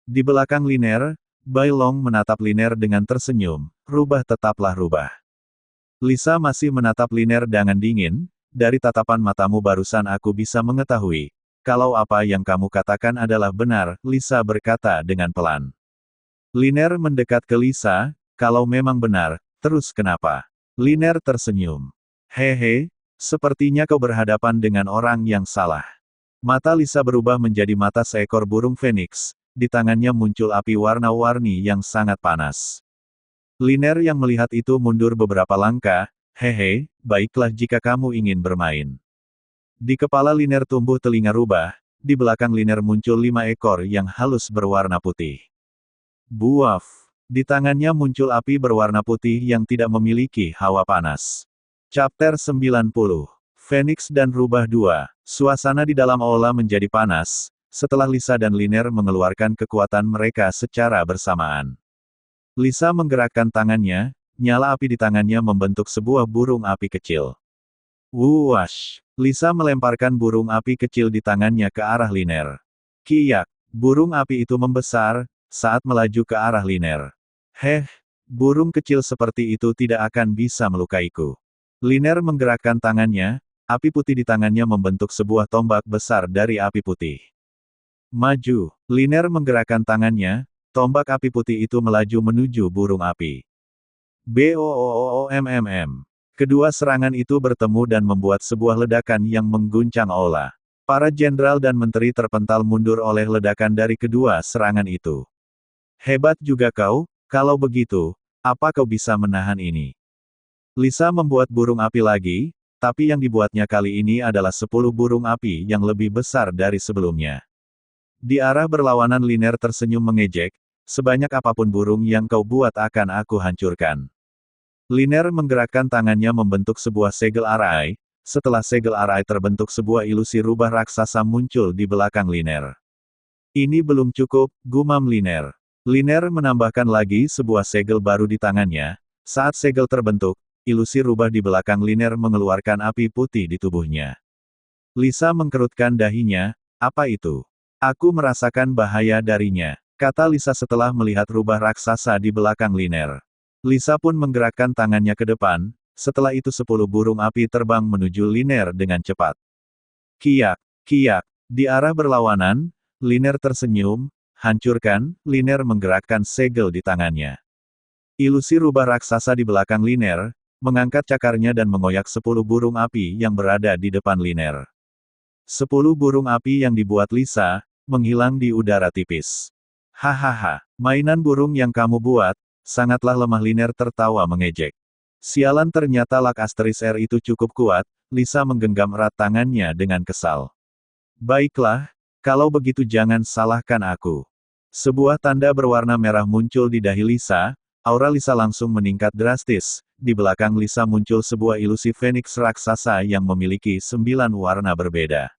Di belakang Liner, Bai Long menatap Liner dengan tersenyum, rubah tetaplah rubah. Lisa masih menatap Liner dengan dingin, dari tatapan matamu barusan aku bisa mengetahui, kalau apa yang kamu katakan adalah benar, Lisa berkata dengan pelan. Liner mendekat ke Lisa, kalau memang benar, terus kenapa? Liner tersenyum. Hehe, Sepertinya kau berhadapan dengan orang yang salah. Mata Lisa berubah menjadi mata seekor burung feniks, di tangannya muncul api warna-warni yang sangat panas. Liner yang melihat itu mundur beberapa langkah, hehe, baiklah jika kamu ingin bermain. Di kepala Liner tumbuh telinga rubah, di belakang Liner muncul 5 ekor yang halus berwarna putih. Buaf! Di tangannya muncul api berwarna putih yang tidak memiliki hawa panas. Chapter 90. Feniks dan Rubah 2. Suasana di dalam aula menjadi panas, setelah Lisa dan Liner mengeluarkan kekuatan mereka secara bersamaan. Lisa menggerakkan tangannya, nyala api di tangannya membentuk sebuah burung api kecil. Wuash! Lisa melemparkan burung api kecil di tangannya ke arah Liner. Kiyak! Burung api itu membesar, saat melaju ke arah Liner. Heh, burung kecil seperti itu tidak akan bisa melukaiku. Liner menggerakkan tangannya, api putih di tangannya membentuk sebuah tombak besar dari api putih. Maju! Liner menggerakkan tangannya, tombak api putih itu melaju menuju burung api. Boommm. Kedua serangan itu bertemu dan membuat sebuah ledakan yang mengguncang aula. Para jenderal dan menteri terpental mundur oleh ledakan dari kedua serangan itu. Hebat juga kau, kalau begitu, apa kau bisa menahan ini? Lisa membuat burung api lagi, tapi yang dibuatnya kali ini adalah 10 burung api yang lebih besar dari sebelumnya. Di arah berlawanan Liner tersenyum mengejek, sebanyak apapun burung yang kau buat akan aku hancurkan. Liner menggerakkan tangannya membentuk sebuah segel arai, setelah segel arai terbentuk sebuah ilusi rubah raksasa muncul di belakang Liner. Ini belum cukup, gumam Liner. Liner menambahkan lagi sebuah segel baru di tangannya, saat segel terbentuk, ilusi rubah di belakang Liner mengeluarkan api putih di tubuhnya. Lisa mengkerutkan dahinya, apa itu? Aku merasakan bahaya darinya, kata Lisa setelah melihat rubah raksasa di belakang Liner. Lisa pun menggerakkan tangannya ke depan, setelah itu 10 burung api terbang menuju Liner dengan cepat. Kiyak, kiyak, di arah berlawanan, Liner tersenyum, hancurkan, Liner menggerakkan segel di tangannya. Ilusi rubah raksasa di belakang Liner, mengangkat cakarnya dan mengoyak 10 burung api yang berada di depan Liner. 10 burung api yang dibuat Lisa, menghilang di udara tipis. Hahaha, mainan burung yang kamu buat, sangatlah lemah. Liner tertawa mengejek. Sialan, ternyata lak asteris R itu cukup kuat, Lisa menggenggam erat tangannya dengan kesal. Baiklah, kalau begitu jangan salahkan aku. Sebuah tanda berwarna merah muncul di dahi Lisa, aura Lisa langsung meningkat drastis, di belakang Lisa muncul sebuah ilusi feniks raksasa yang memiliki 9 warna berbeda.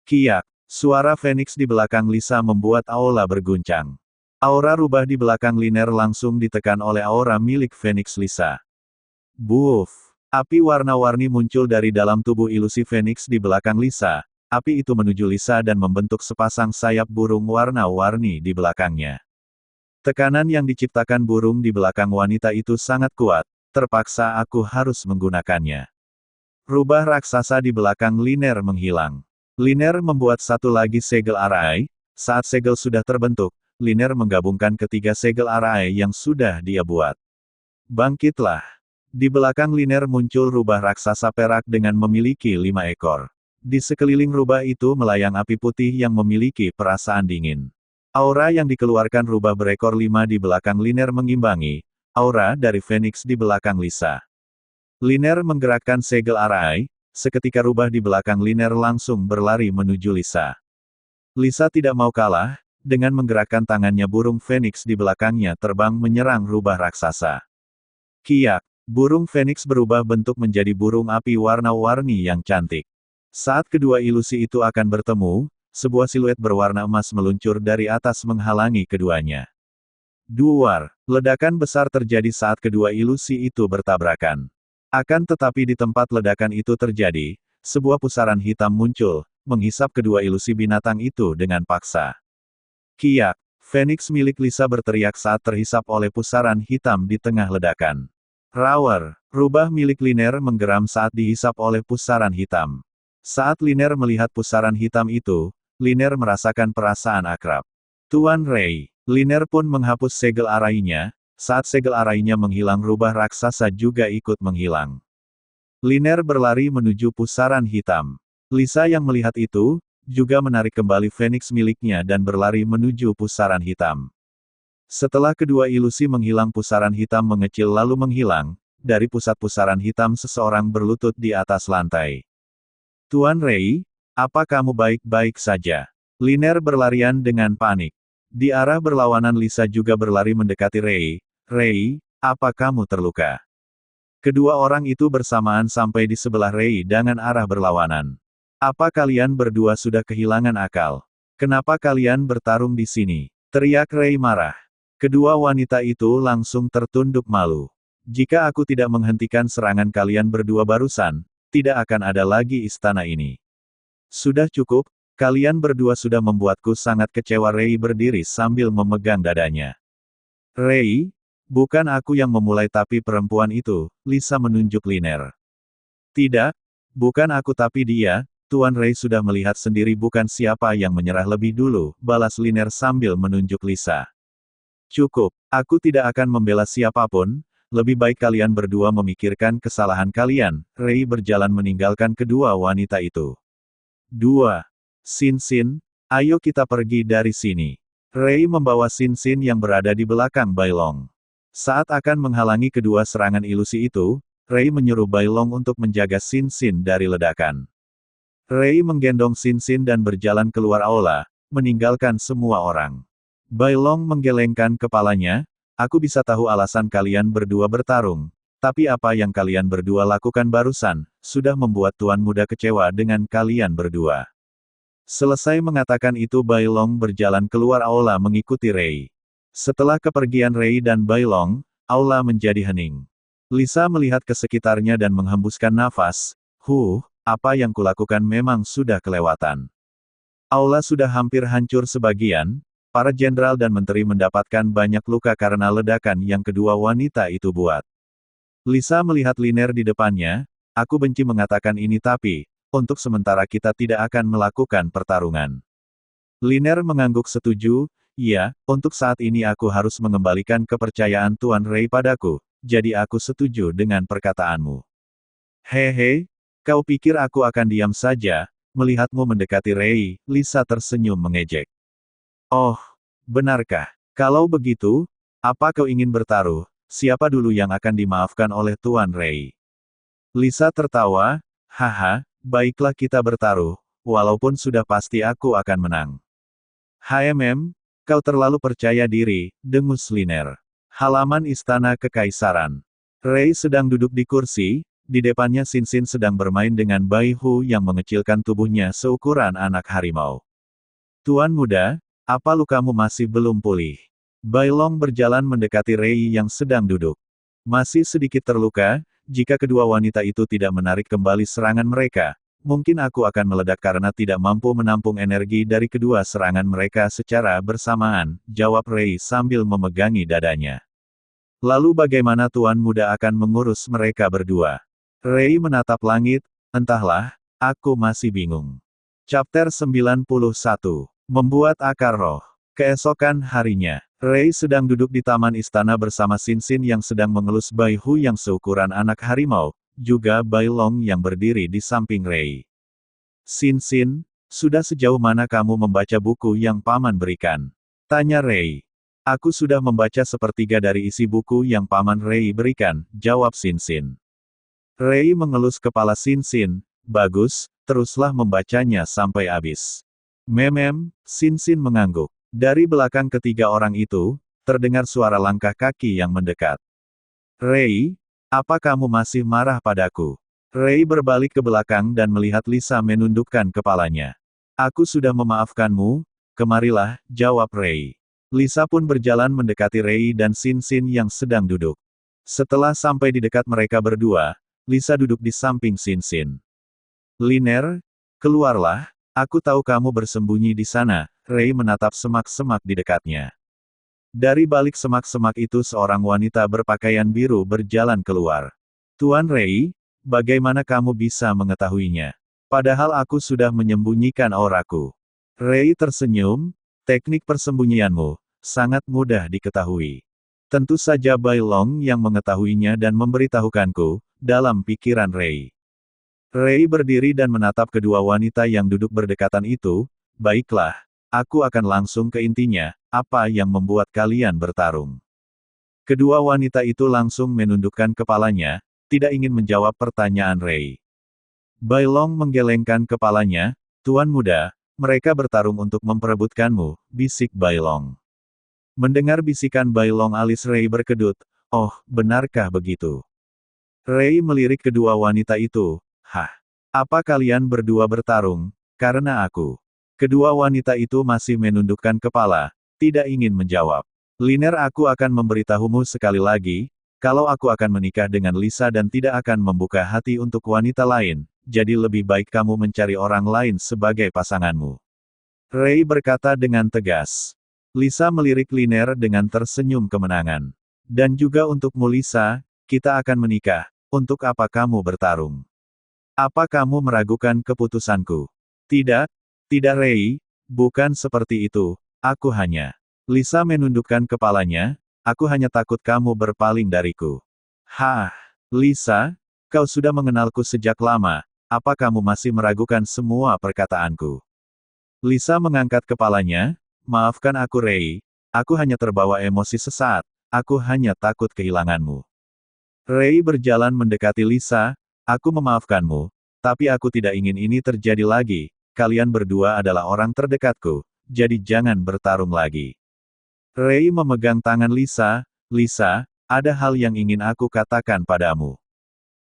Kiyak, suara feniks di belakang Lisa membuat aula berguncang. Aura rubah di belakang Liner langsung ditekan oleh aura milik feniks Lisa. Buuf! Api warna-warni muncul dari dalam tubuh ilusi feniks di belakang Lisa. Api itu menuju Lisa dan membentuk sepasang sayap burung warna-warni di belakangnya. Tekanan yang diciptakan burung di belakang wanita itu sangat kuat, terpaksa aku harus menggunakannya. Rubah raksasa di belakang Liner menghilang. Liner membuat satu lagi segel arai, saat segel sudah terbentuk, Liner menggabungkan ketiga segel arai yang sudah dia buat. Bangkitlah! Di belakang Liner muncul rubah raksasa perak dengan memiliki 5 ekor. Di sekeliling rubah itu melayang api putih yang memiliki perasaan dingin. Aura yang dikeluarkan rubah berekor 5 di belakang Liner mengimbangi aura dari feniks di belakang Lisa. Liner menggerakkan segel arai, seketika rubah di belakang Liner langsung berlari menuju Lisa. Lisa tidak mau kalah, dengan menggerakkan tangannya burung feniks di belakangnya terbang menyerang rubah raksasa. Kiyak, burung feniks berubah bentuk menjadi burung api warna-warni yang cantik. Saat kedua ilusi itu akan bertemu, sebuah siluet berwarna emas meluncur dari atas menghalangi keduanya. Duar, ledakan besar terjadi saat kedua ilusi itu bertabrakan. Akan tetapi di tempat ledakan itu terjadi, sebuah pusaran hitam muncul, menghisap kedua ilusi binatang itu dengan paksa. Kiyak, feniks milik Lisa berteriak saat terhisap oleh pusaran hitam di tengah ledakan. Rower, rubah milik Liner menggeram saat dihisap oleh pusaran hitam. Saat Liner melihat pusaran hitam itu, Liner merasakan perasaan akrab. Tuan Rei, Liner pun menghapus segel arainya, saat segel arainya menghilang rubah raksasa juga ikut menghilang. Liner berlari menuju pusaran hitam. Lisa yang melihat itu, juga menarik kembali Phoenix miliknya dan berlari menuju pusaran hitam. Setelah kedua ilusi menghilang, pusaran hitam mengecil lalu menghilang. Dari pusat pusaran hitam seseorang berlutut di atas lantai. Tuan Rei, apa kamu baik-baik saja? Liner berlarian dengan panik. Di arah berlawanan Lisa juga berlari mendekati Rei. Rei, apa kamu terluka? Kedua orang itu bersamaan sampai di sebelah Rei dengan arah berlawanan. Apa kalian berdua sudah kehilangan akal? Kenapa kalian bertarung di sini? Teriak Rei marah. Kedua wanita itu langsung tertunduk malu. Jika aku tidak menghentikan serangan kalian berdua barusan, tidak akan ada lagi istana ini. Sudah cukup, kalian berdua sudah membuatku sangat kecewa. Rei berdiri sambil memegang dadanya. Rei, bukan aku yang memulai tapi perempuan itu, Lisa menunjuk Liner. Tidak, bukan aku tapi dia, Tuan Rei sudah melihat sendiri bukan siapa yang menyerah lebih dulu, balas Liner sambil menunjuk Lisa. Cukup, aku tidak akan membela siapapun, lebih baik kalian berdua memikirkan kesalahan kalian. Rei berjalan meninggalkan kedua wanita itu. 2. Xin, ayo kita pergi dari sini. Rei membawa Xin yang berada di belakang Bailong. Saat akan menghalangi kedua serangan ilusi itu, Rei menyuruh Bailong untuk menjaga Xin dari ledakan. Rei menggendong Xin dan berjalan keluar aula, meninggalkan semua orang. Bailong menggelengkan kepalanya, aku bisa tahu alasan kalian berdua bertarung, tapi apa yang kalian berdua lakukan barusan, sudah membuat Tuan Muda kecewa dengan kalian berdua. Selesai mengatakan itu Bailong berjalan keluar aula mengikuti Rei. Setelah kepergian Rei dan Bailong, aula menjadi hening. Lisa melihat ke sekitarnya dan menghembuskan nafas, apa yang kulakukan memang sudah kelewatan. Aula sudah hampir hancur sebagian. Para jenderal dan menteri mendapatkan banyak luka karena ledakan yang kedua wanita itu buat. Lisa melihat Liner di depannya, aku benci mengatakan ini tapi, untuk sementara kita tidak akan melakukan pertarungan. Liner mengangguk setuju, ya, untuk saat ini aku harus mengembalikan kepercayaan Tuan Rei padaku, jadi aku setuju dengan perkataanmu. Hehe, kau pikir aku akan diam saja, melihatmu mendekati Rei, Lisa tersenyum mengejek. Oh, benarkah? Kalau begitu, apa kau ingin bertaruh? Siapa dulu yang akan dimaafkan oleh Tuan Rei? Lisa tertawa, haha, baiklah kita bertaruh, walaupun sudah pasti aku akan menang. Kau terlalu percaya diri, dengus Liner. Halaman Istana Kekaisaran. Rei sedang duduk di kursi, di depannya Xin sedang bermain dengan Bai Hu yang mengecilkan tubuhnya seukuran anak harimau. Tuan Muda, apa lukamu masih belum pulih? Bailong berjalan mendekati Rei yang sedang duduk. Masih sedikit terluka, jika kedua wanita itu tidak menarik kembali serangan mereka, mungkin aku akan meledak karena tidak mampu menampung energi dari kedua serangan mereka secara bersamaan, jawab Rei sambil memegangi dadanya. Lalu bagaimana Tuan Muda akan mengurus mereka berdua? Rei menatap langit, entahlah, aku masih bingung. Chapter 91. Membuat akar roh. Keesokan harinya, Rei sedang duduk di taman istana bersama Xin yang sedang mengelus Bai Hu yang seukuran anak harimau, juga Bailong yang berdiri di samping Rei. Xin, sudah sejauh mana kamu membaca buku yang Paman berikan? Tanya Rei. Aku sudah membaca sepertiga dari isi buku yang Paman Rei berikan, jawab Xin. Rei mengelus kepala Xin, bagus, teruslah membacanya sampai habis. Xin mengangguk. Dari belakang ketiga orang itu, terdengar suara langkah kaki yang mendekat. Rei, apa kamu masih marah padaku? Rei berbalik ke belakang dan melihat Lisa menundukkan kepalanya. Aku sudah memaafkanmu, kemarilah, jawab Rei. Lisa pun berjalan mendekati Rei dan Xin yang sedang duduk. Setelah sampai di dekat mereka berdua, Lisa duduk di samping Xin. Liner, keluarlah. Aku tahu kamu bersembunyi di sana, Rei menatap semak-semak di dekatnya. Dari balik semak-semak itu seorang wanita berpakaian biru berjalan keluar. Tuan Rei, bagaimana kamu bisa mengetahuinya? Padahal aku sudah menyembunyikan auraku. Rei tersenyum, teknik persembunyianmu, sangat mudah diketahui. Tentu saja Bailong yang mengetahuinya dan memberitahukanku, dalam pikiran Rei. Rei berdiri dan menatap kedua wanita yang duduk berdekatan itu. Baiklah, aku akan langsung ke intinya, apa yang membuat kalian bertarung? Kedua wanita itu langsung menundukkan kepalanya, tidak ingin menjawab pertanyaan Rei. Bailong menggelengkan kepalanya, Tuan Muda, mereka bertarung untuk memperebutkanmu, bisik Bailong. Mendengar bisikan Bailong alis Rei berkedut, oh, benarkah begitu? Rei melirik kedua wanita itu, hah? Apa kalian berdua bertarung, karena aku? Kedua wanita itu masih menundukkan kepala, tidak ingin menjawab. Liner, aku akan memberitahumu sekali lagi, kalau aku akan menikah dengan Lisa dan tidak akan membuka hati untuk wanita lain, jadi lebih baik kamu mencari orang lain sebagai pasanganmu. Rei berkata dengan tegas. Lisa melirik Liner dengan tersenyum kemenangan. Dan juga untukmu Lisa, kita akan menikah, untuk apa kamu bertarung? Apa kamu meragukan keputusanku? Tidak, tidak Rei, bukan seperti itu, aku hanya. Lisa menundukkan kepalanya, aku hanya takut kamu berpaling dariku. Hah, Lisa, kau sudah mengenalku sejak lama, apa kamu masih meragukan semua perkataanku? Lisa mengangkat kepalanya, maafkan aku Rei, aku hanya terbawa emosi sesaat, aku hanya takut kehilanganmu. Rei berjalan mendekati Lisa, aku memaafkanmu, tapi aku tidak ingin ini terjadi lagi. Kalian berdua adalah orang terdekatku, jadi jangan bertarung lagi. Rei memegang tangan Lisa, Lisa, ada hal yang ingin aku katakan padamu.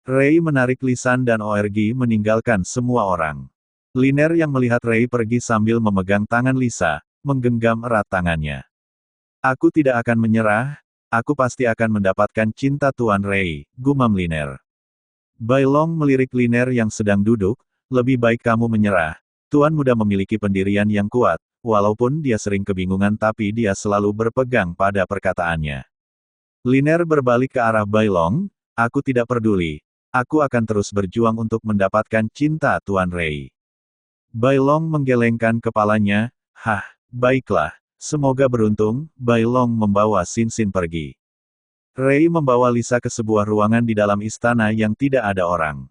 Rei menarik lisan dan Oergi meninggalkan semua orang. Liner yang melihat Rei pergi sambil memegang tangan Lisa, menggenggam erat tangannya. Aku tidak akan menyerah, aku pasti akan mendapatkan cinta Tuan Rei, gumam Liner. Bailong melirik Liner yang sedang duduk, lebih baik kamu menyerah. Tuan Muda memiliki pendirian yang kuat, walaupun dia sering kebingungan tapi dia selalu berpegang pada perkataannya. Liner berbalik ke arah Bailong, aku tidak peduli. Aku akan terus berjuang untuk mendapatkan cinta Tuan Rei. Bailong menggelengkan kepalanya, hah, baiklah, semoga beruntung. Bailong membawa Xin pergi. Rei membawa Lisa ke sebuah ruangan di dalam istana yang tidak ada orang.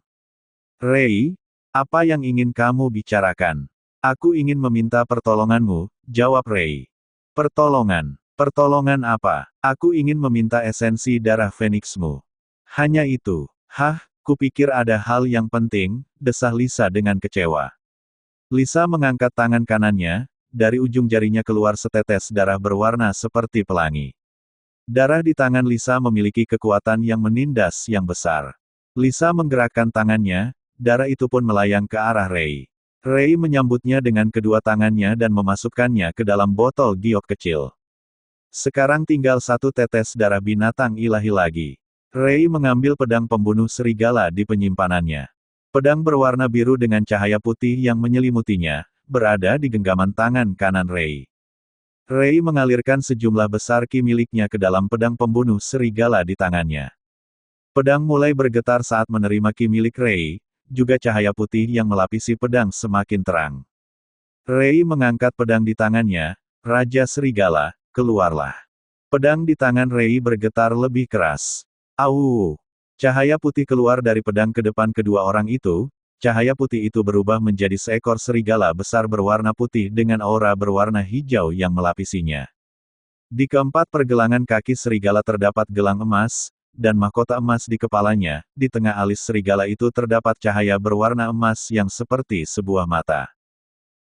Rei, apa yang ingin kamu bicarakan? Aku ingin meminta pertolonganmu, jawab Rei. Pertolongan? Pertolongan apa? Aku ingin meminta esensi darah Phoenixmu. Hanya itu. Hah, kupikir ada hal yang penting, desah Lisa dengan kecewa. Lisa mengangkat tangan kanannya, dari ujung jarinya keluar setetes darah berwarna seperti pelangi. Darah di tangan Lisa memiliki kekuatan yang menindas yang besar. Lisa menggerakkan tangannya, darah itu pun melayang ke arah Rei. Rei menyambutnya dengan kedua tangannya dan memasukkannya ke dalam botol giok kecil. Sekarang tinggal satu tetes darah binatang ilahi lagi. Rei mengambil pedang pembunuh serigala di penyimpanannya. Pedang berwarna biru dengan cahaya putih yang menyelimutinya, berada di genggaman tangan kanan Rei. Rei mengalirkan sejumlah besar ki miliknya ke dalam pedang pembunuh serigala di tangannya. Pedang mulai bergetar saat menerima ki milik Rei, juga cahaya putih yang melapisi pedang semakin terang. Rei mengangkat pedang di tangannya, Raja Serigala, keluarlah. Pedang di tangan Rei bergetar lebih keras. Au! Cahaya putih keluar dari pedang ke depan kedua orang itu, cahaya putih itu berubah menjadi seekor serigala besar berwarna putih dengan aura berwarna hijau yang melapisinya. Di keempat pergelangan kaki serigala terdapat gelang emas, dan mahkota emas di kepalanya, di tengah alis serigala itu terdapat cahaya berwarna emas yang seperti sebuah mata.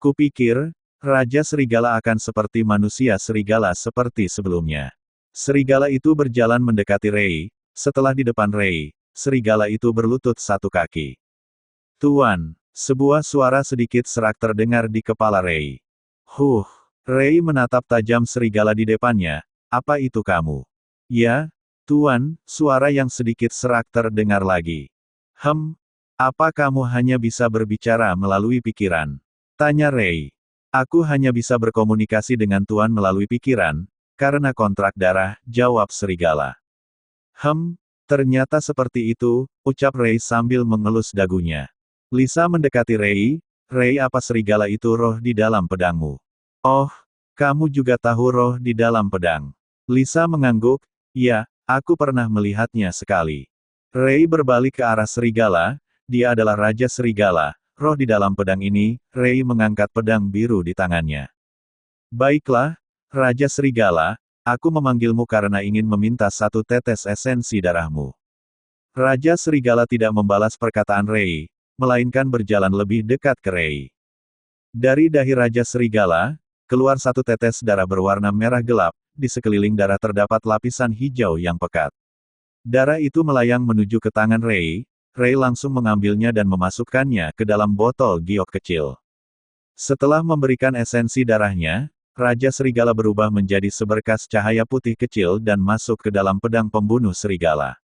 Kupikir, Raja Serigala akan seperti manusia serigala seperti sebelumnya. Serigala itu berjalan mendekati Rei, setelah di depan Rei, serigala itu berlutut satu kaki. Tuan, sebuah suara sedikit serak terdengar di kepala Rei. Rei menatap tajam serigala di depannya, apa itu kamu? Ya, Tuan, suara yang sedikit serak terdengar lagi. Apa kamu hanya bisa berbicara melalui pikiran? Tanya Rei. Aku hanya bisa berkomunikasi dengan Tuan melalui pikiran, karena kontrak darah, jawab serigala. Ternyata seperti itu, ucap Rei sambil mengelus dagunya. Lisa mendekati Rei, Rei apa serigala itu roh di dalam pedangmu? Oh, kamu juga tahu roh di dalam pedang. Lisa mengangguk, ya, aku pernah melihatnya sekali. Rei berbalik ke arah serigala, dia adalah Raja Serigala, roh di dalam pedang ini. Rei mengangkat pedang biru di tangannya. Baiklah, Raja Serigala, aku memanggilmu karena ingin meminta satu tetes esensi darahmu. Raja Serigala tidak membalas perkataan Rei, melainkan berjalan lebih dekat ke Rei. Dari dahi Raja Serigala, keluar satu tetes darah berwarna merah gelap, di sekeliling darah terdapat lapisan hijau yang pekat. Darah itu melayang menuju ke tangan Rei. Rei langsung mengambilnya dan memasukkannya ke dalam botol giok kecil. Setelah memberikan esensi darahnya, Raja Serigala berubah menjadi seberkas cahaya putih kecil dan masuk ke dalam pedang pembunuh serigala.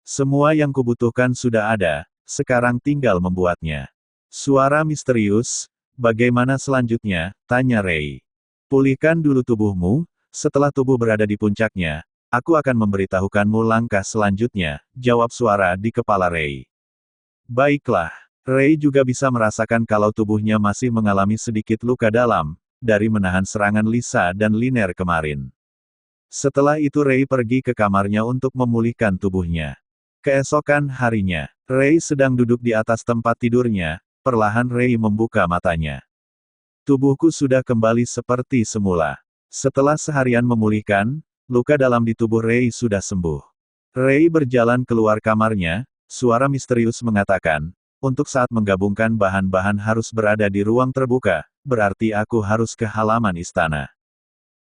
Semua yang kubutuhkan sudah ada, sekarang tinggal membuatnya. Suara misterius, bagaimana selanjutnya? Tanya Rei. Pulihkan dulu tubuhmu, setelah tubuh berada di puncaknya, aku akan memberitahukanmu langkah selanjutnya, jawab suara di kepala Rei. Baiklah. Rei juga bisa merasakan kalau tubuhnya masih mengalami sedikit luka dalam, dari menahan serangan Lisa dan Liner kemarin. Setelah itu Rei pergi ke kamarnya untuk memulihkan tubuhnya. Keesokan harinya, Rei sedang duduk di atas tempat tidurnya, perlahan Rei membuka matanya. Tubuhku sudah kembali seperti semula. Setelah seharian memulihkan, luka dalam di tubuh Rei sudah sembuh. Rei berjalan keluar kamarnya, suara misterius mengatakan, untuk saat menggabungkan bahan-bahan harus berada di ruang terbuka, berarti aku harus ke halaman istana.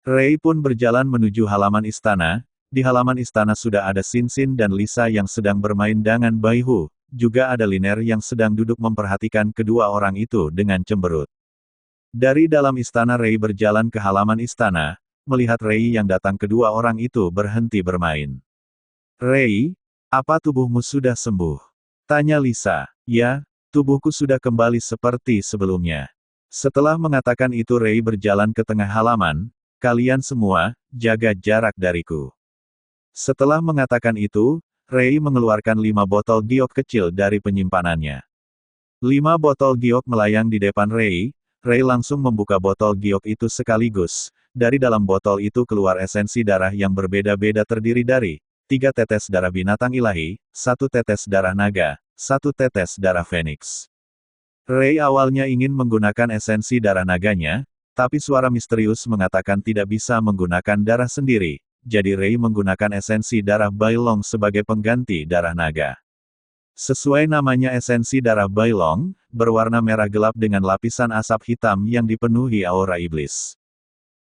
Rei pun berjalan menuju halaman istana. Di halaman istana sudah ada Xin-Xin dan Lisa yang sedang bermain dengan Baihu, juga ada Liner yang sedang duduk memperhatikan kedua orang itu dengan cemberut. Dari dalam istana Rei berjalan ke halaman istana, melihat Rei yang datang kedua orang itu berhenti bermain. Rei, apa tubuhmu sudah sembuh? Tanya Lisa. Ya, tubuhku sudah kembali seperti sebelumnya. Setelah mengatakan itu Rei berjalan ke tengah halaman, kalian semua, jaga jarak dariku. Setelah mengatakan itu, Rei mengeluarkan 5 botol giok kecil dari penyimpanannya. 5 botol giok melayang di depan Rei. Rei langsung membuka botol giok itu sekaligus. Dari dalam botol itu keluar esensi darah yang berbeda-beda terdiri dari 3 tetes darah binatang ilahi, 1 tetes darah naga, 1 tetes darah feniks. Rei awalnya ingin menggunakan esensi darah naganya, tapi suara misterius mengatakan tidak bisa menggunakan darah sendiri, jadi Rei menggunakan esensi darah Bailong sebagai pengganti darah naga. Sesuai namanya esensi darah Bailong, berwarna merah gelap dengan lapisan asap hitam yang dipenuhi aura iblis.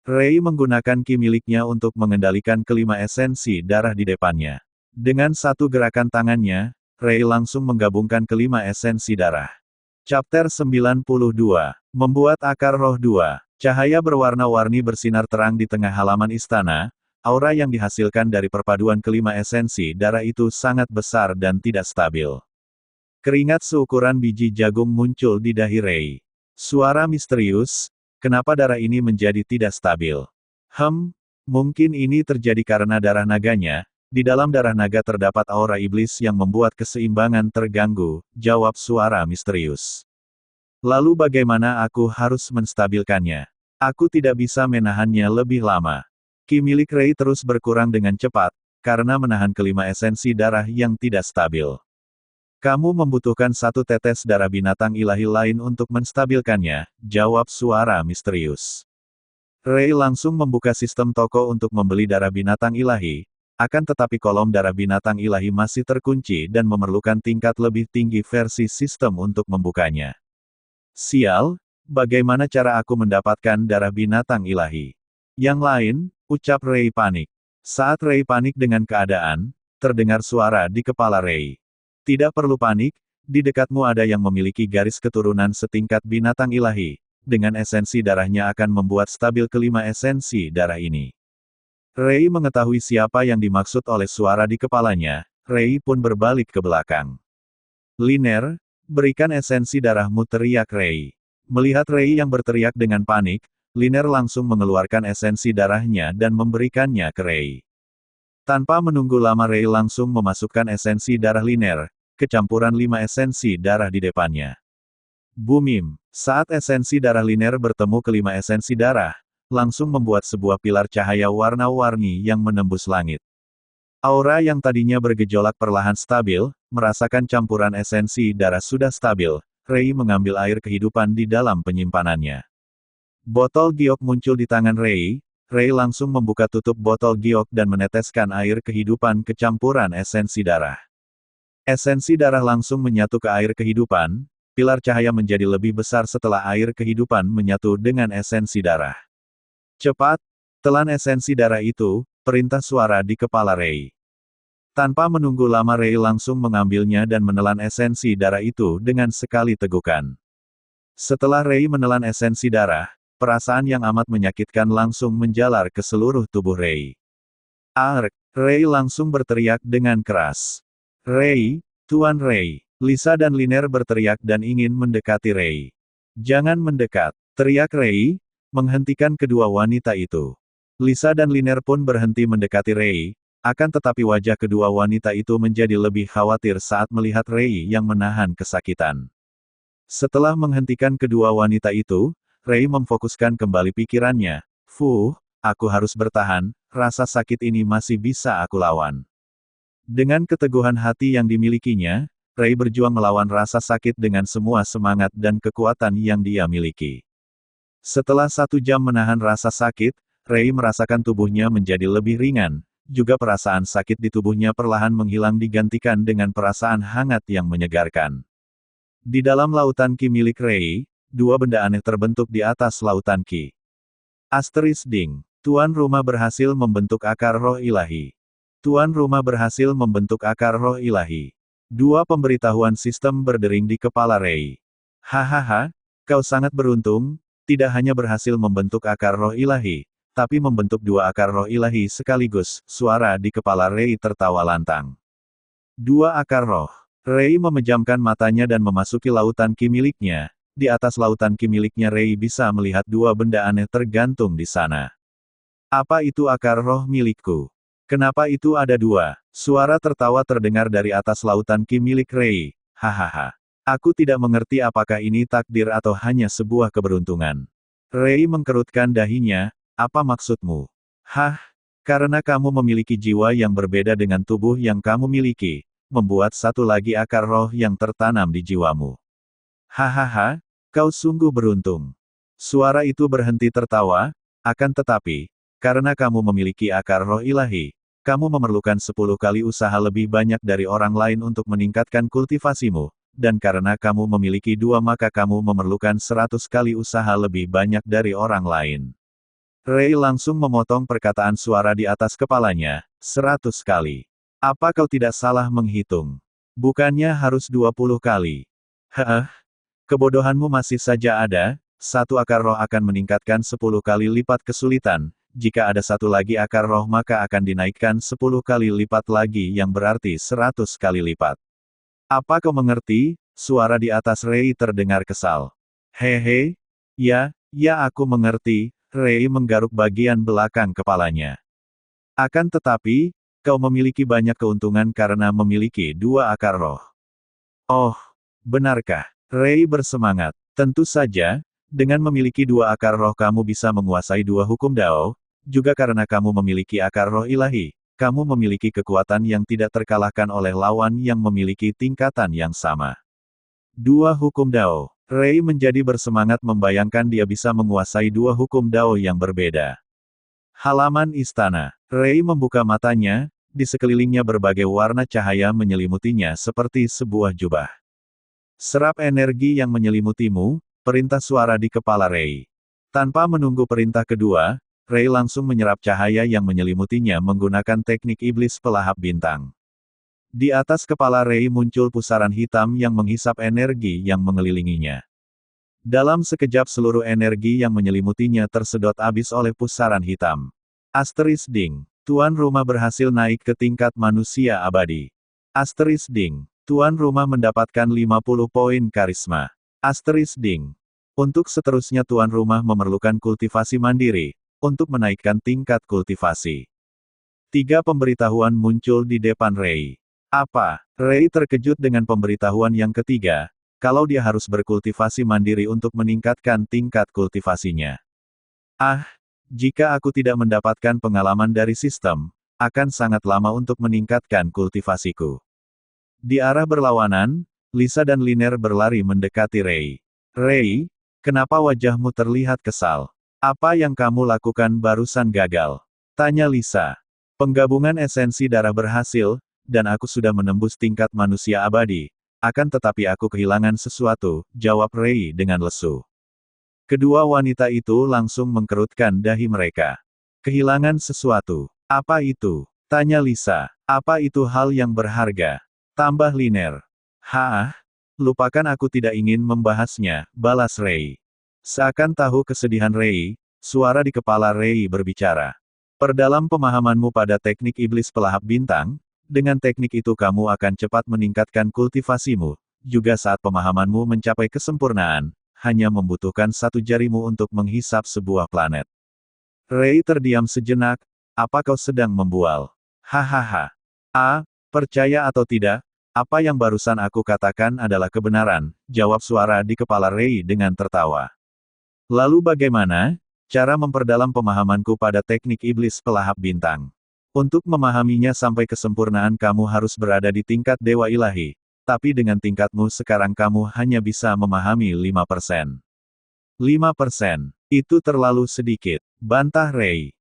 Rei menggunakan ki miliknya untuk mengendalikan kelima esensi darah di depannya. Dengan satu gerakan tangannya, Rei langsung menggabungkan kelima esensi darah. Chapter 92. Membuat akar roh 2. Cahaya berwarna-warni bersinar terang di tengah halaman istana. Aura yang dihasilkan dari perpaduan kelima esensi darah itu sangat besar dan tidak stabil. Keringat seukuran biji jagung muncul di dahi Rei. Suara misterius, kenapa darah ini menjadi tidak stabil? Mungkin ini terjadi karena darah naganya. Di dalam darah naga terdapat aura iblis yang membuat keseimbangan terganggu, jawab suara misterius. Lalu bagaimana aku harus menstabilkannya? Aku tidak bisa menahannya lebih lama. Ki milik Rei terus berkurang dengan cepat, karena menahan kelima esensi darah yang tidak stabil. Kamu membutuhkan 1 tetes darah binatang ilahi lain untuk menstabilkannya, jawab suara misterius. Rei langsung membuka sistem toko untuk membeli darah binatang ilahi, akan tetapi kolom darah binatang ilahi masih terkunci dan memerlukan tingkat lebih tinggi versi sistem untuk membukanya. Sial, bagaimana cara aku mendapatkan darah binatang ilahi? Yang lain, ucap Rei panik. Saat Rei panik dengan keadaan, terdengar suara di kepala Rei. Tidak perlu panik, di dekatmu ada yang memiliki garis keturunan setingkat binatang ilahi. Dengan esensi darahnya akan membuat stabil kelima esensi darah ini. Rei mengetahui siapa yang dimaksud oleh suara di kepalanya, Rei pun berbalik ke belakang. Liner, berikan esensi darahmu, teriak Rei. Melihat Rei yang berteriak dengan panik, Liner langsung mengeluarkan esensi darahnya dan memberikannya ke Rei. Tanpa menunggu lama Rei langsung memasukkan esensi darah Liner, kecampuran 5 esensi darah di depannya. Bumim, saat esensi darah Liner bertemu kelima esensi darah, langsung membuat sebuah pilar cahaya warna-warni yang menembus langit. Aura yang tadinya bergejolak perlahan stabil, merasakan campuran esensi darah sudah stabil. Rei mengambil air kehidupan di dalam penyimpanannya. Botol giok muncul di tangan Rei. Rei langsung membuka tutup botol giok dan meneteskan air kehidupan ke campuran esensi darah. Esensi darah langsung menyatu ke air kehidupan. Pilar cahaya menjadi lebih besar setelah air kehidupan menyatu dengan esensi darah. Cepat, telan esensi darah itu, perintah suara di kepala Rei. Tanpa menunggu lama Rei langsung mengambilnya dan menelan esensi darah itu dengan sekali tegukan. Setelah Rei menelan esensi darah, perasaan yang amat menyakitkan langsung menjalar ke seluruh tubuh Rei. Ark! Rei langsung berteriak dengan keras. Rei, Tuan Rei! Lisa dan Liner berteriak dan ingin mendekati Rei. Jangan mendekat! Teriak Rei, menghentikan kedua wanita itu. Lisa dan Liner pun berhenti mendekati Rei. Akan tetapi wajah kedua wanita itu menjadi lebih khawatir saat melihat Rei yang menahan kesakitan. Setelah menghentikan kedua wanita itu, Rei memfokuskan kembali pikirannya. Aku harus bertahan, rasa sakit ini masih bisa aku lawan. Dengan keteguhan hati yang dimilikinya, Rei berjuang melawan rasa sakit dengan semua semangat dan kekuatan yang dia miliki. Setelah 1 jam menahan rasa sakit, Rei merasakan tubuhnya menjadi lebih ringan. Juga perasaan sakit di tubuhnya perlahan menghilang digantikan dengan perasaan hangat yang menyegarkan. Di dalam lautan Qi milik Rei, 2 benda aneh terbentuk di atas lautan Qi. Ding. Tuan rumah berhasil membentuk akar roh ilahi. Tuan rumah berhasil membentuk akar roh ilahi. 2 pemberitahuan sistem berdering di kepala Rei. Hahaha, kau sangat beruntung, tidak hanya berhasil membentuk akar roh ilahi, tapi membentuk 2 akar roh ilahi sekaligus. Suara di kepala Rei tertawa lantang. 2 akar roh. Rei memejamkan matanya dan memasuki lautan Qi miliknya. Di atas lautan Qi miliknya Rei bisa melihat 2 benda aneh tergantung di sana. Apa itu akar roh milikku? Kenapa itu ada 2? Suara tertawa terdengar dari atas lautan Qi milik Rei. Hahaha. Aku tidak mengerti apakah ini takdir atau hanya sebuah keberuntungan. Rei mengkerutkan dahinya. Apa maksudmu? Karena kamu memiliki jiwa yang berbeda dengan tubuh yang kamu miliki, membuat satu lagi akar roh yang tertanam di jiwamu. Hahaha, kau sungguh beruntung. Suara itu berhenti tertawa, akan tetapi, karena kamu memiliki akar roh ilahi, kamu memerlukan 10 kali usaha lebih banyak dari orang lain untuk meningkatkan kultivasimu, dan karena kamu memiliki 2 maka kamu memerlukan 100 kali usaha lebih banyak dari orang lain. Rei langsung memotong perkataan suara di atas kepalanya, 100 kali. Apa kau tidak salah menghitung? Bukannya harus 20 kali? Kebodohanmu masih saja ada, 1 akar roh akan meningkatkan 10 kali lipat kesulitan, jika ada 1 lagi akar roh maka akan dinaikkan 10 kali lipat lagi yang berarti 100 kali lipat. Apa kau mengerti? Suara di atas Rei terdengar kesal. Hehe, ya aku mengerti. Rei menggaruk bagian belakang kepalanya. Akan tetapi, kau memiliki banyak keuntungan karena memiliki 2 akar roh. Oh, benarkah? Rei bersemangat. Tentu saja, dengan memiliki 2 akar roh kamu bisa menguasai 2 hukum Dao, juga karena kamu memiliki akar roh ilahi, kamu memiliki kekuatan yang tidak terkalahkan oleh lawan yang memiliki tingkatan yang sama. 2 hukum Dao. Rei menjadi bersemangat membayangkan dia bisa menguasai 2 hukum Dao yang berbeda. Halaman istana. Rei membuka matanya, di sekelilingnya berbagai warna cahaya menyelimutinya seperti sebuah jubah. Serap energi yang menyelimutimu, perintah suara di kepala Rei. Tanpa menunggu perintah kedua, Rei langsung menyerap cahaya yang menyelimutinya menggunakan teknik iblis pelahap bintang. Di atas kepala Rei muncul pusaran hitam yang menghisap energi yang mengelilinginya. Dalam sekejap seluruh energi yang menyelimutinya tersedot habis oleh pusaran hitam. Ding. Tuan rumah berhasil naik ke tingkat manusia abadi. Ding. Tuan rumah mendapatkan 50 poin karisma. Ding. Untuk seterusnya tuan rumah memerlukan kultivasi mandiri, untuk menaikkan tingkat kultivasi. 3 pemberitahuan muncul di depan Rei. Apa? Rei terkejut dengan pemberitahuan yang ketiga, kalau dia harus berkultivasi mandiri untuk meningkatkan tingkat kultivasinya. Jika aku tidak mendapatkan pengalaman dari sistem, akan sangat lama untuk meningkatkan kultivasiku. Di arah berlawanan, Lisa dan Liner berlari mendekati Rei. Rei, kenapa wajahmu terlihat kesal? Apa yang kamu lakukan barusan gagal? Tanya Lisa. Penggabungan esensi darah berhasil, dan aku sudah menembus tingkat manusia abadi. Akan tetapi aku kehilangan sesuatu, jawab Rei dengan lesu. Kedua wanita itu langsung mengkerutkan dahi mereka. Kehilangan sesuatu. Apa itu? Tanya Lisa. Apa itu hal yang berharga? Tambah Liner. Lupakan, aku tidak ingin membahasnya, balas Rei. Seakan tahu kesedihan Rei, suara di kepala Rei berbicara. Perdalam pemahamanmu pada teknik iblis pelahap bintang, dengan teknik itu kamu akan cepat meningkatkan kultivasimu, juga saat pemahamanmu mencapai kesempurnaan, hanya membutuhkan satu jarimu untuk menghisap sebuah planet. Rei terdiam sejenak, apa kau sedang membual? Hahaha. Percaya atau tidak, apa yang barusan aku katakan adalah kebenaran, jawab suara di kepala Rei dengan tertawa. Lalu bagaimana cara memperdalam pemahamanku pada teknik iblis pelahap bintang? Untuk memahaminya sampai kesempurnaan kamu harus berada di tingkat dewa ilahi, tapi dengan tingkatmu sekarang kamu hanya bisa memahami 5%. 5%. Itu terlalu sedikit, bantah Rei.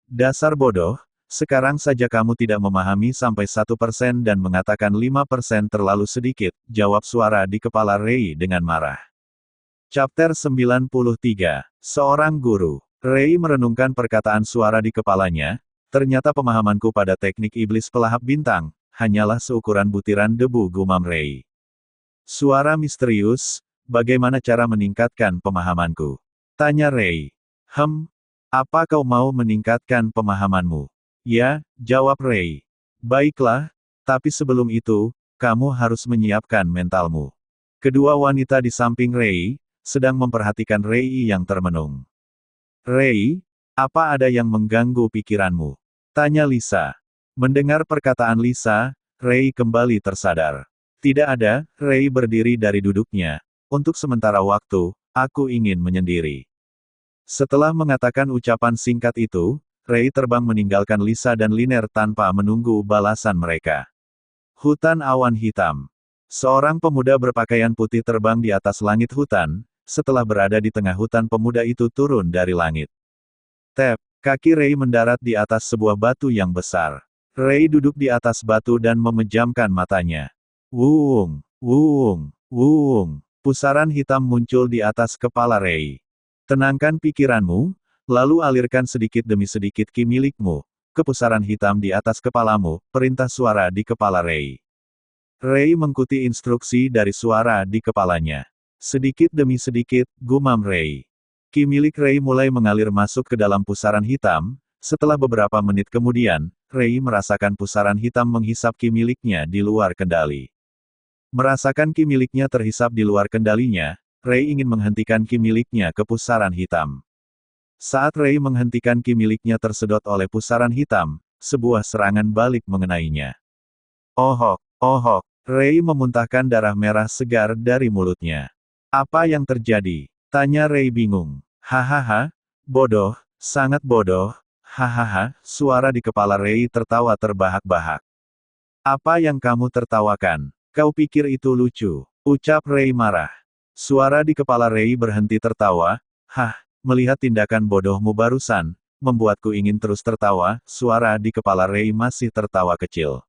Dasar bodoh, sekarang saja kamu tidak memahami sampai 1% dan mengatakan 5% terlalu sedikit, jawab suara di kepala Rei dengan marah. Chapter 93. Seorang Guru. Rei merenungkan perkataan suara di kepalanya, ternyata pemahamanku pada teknik iblis pelahap bintang, hanyalah seukuran butiran debu, gumam Rei. Suara misterius, bagaimana cara meningkatkan pemahamanku? Tanya Rei. Apa kau mau meningkatkan pemahamanmu? Ya, jawab Rei. Baiklah, tapi sebelum itu, kamu harus menyiapkan mentalmu. Kedua wanita di samping Rei, sedang memperhatikan Rei yang termenung. Rei, apa ada yang mengganggu pikiranmu? Tanya Lisa. Mendengar perkataan Lisa, Rei kembali tersadar. Tidak ada, Rei berdiri dari duduknya. Untuk sementara waktu, aku ingin menyendiri. Setelah mengatakan ucapan singkat itu, Rei terbang meninggalkan Lisa dan Liner tanpa menunggu balasan mereka. Hutan awan hitam. Seorang pemuda berpakaian putih terbang di atas langit hutan. Setelah berada di tengah hutan, pemuda itu turun dari langit. Kaki Rei mendarat di atas sebuah batu yang besar. Rei duduk di atas batu dan memejamkan matanya. Wuung. Pusaran hitam muncul di atas kepala Rei. Tenangkan pikiranmu, lalu alirkan sedikit demi sedikit ki milikmu ke pusaran hitam di atas kepalamu, perintah suara di kepala Rei. Rei mengikuti instruksi dari suara di kepalanya. Sedikit demi sedikit, gumam Rei. Ki milik Rei mulai mengalir masuk ke dalam pusaran hitam. Setelah beberapa menit kemudian, Rei merasakan pusaran hitam menghisap ki miliknya di luar kendali. Merasakan ki miliknya terhisap di luar kendalinya, Rei ingin menghentikan ki miliknya ke pusaran hitam. Saat Rei menghentikan ki miliknya tersedot oleh pusaran hitam, sebuah serangan balik mengenainya. Ohok. Rei memuntahkan darah merah segar dari mulutnya. Apa yang terjadi? Tanya Rei bingung. Bodoh, sangat bodoh. Suara di kepala Rei tertawa terbahak-bahak. Apa yang kamu tertawakan? Kau pikir itu lucu? Ucap Rei marah. Suara di kepala Rei berhenti tertawa. Melihat tindakan bodohmu barusan, membuatku ingin terus tertawa. Suara di kepala Rei masih tertawa kecil.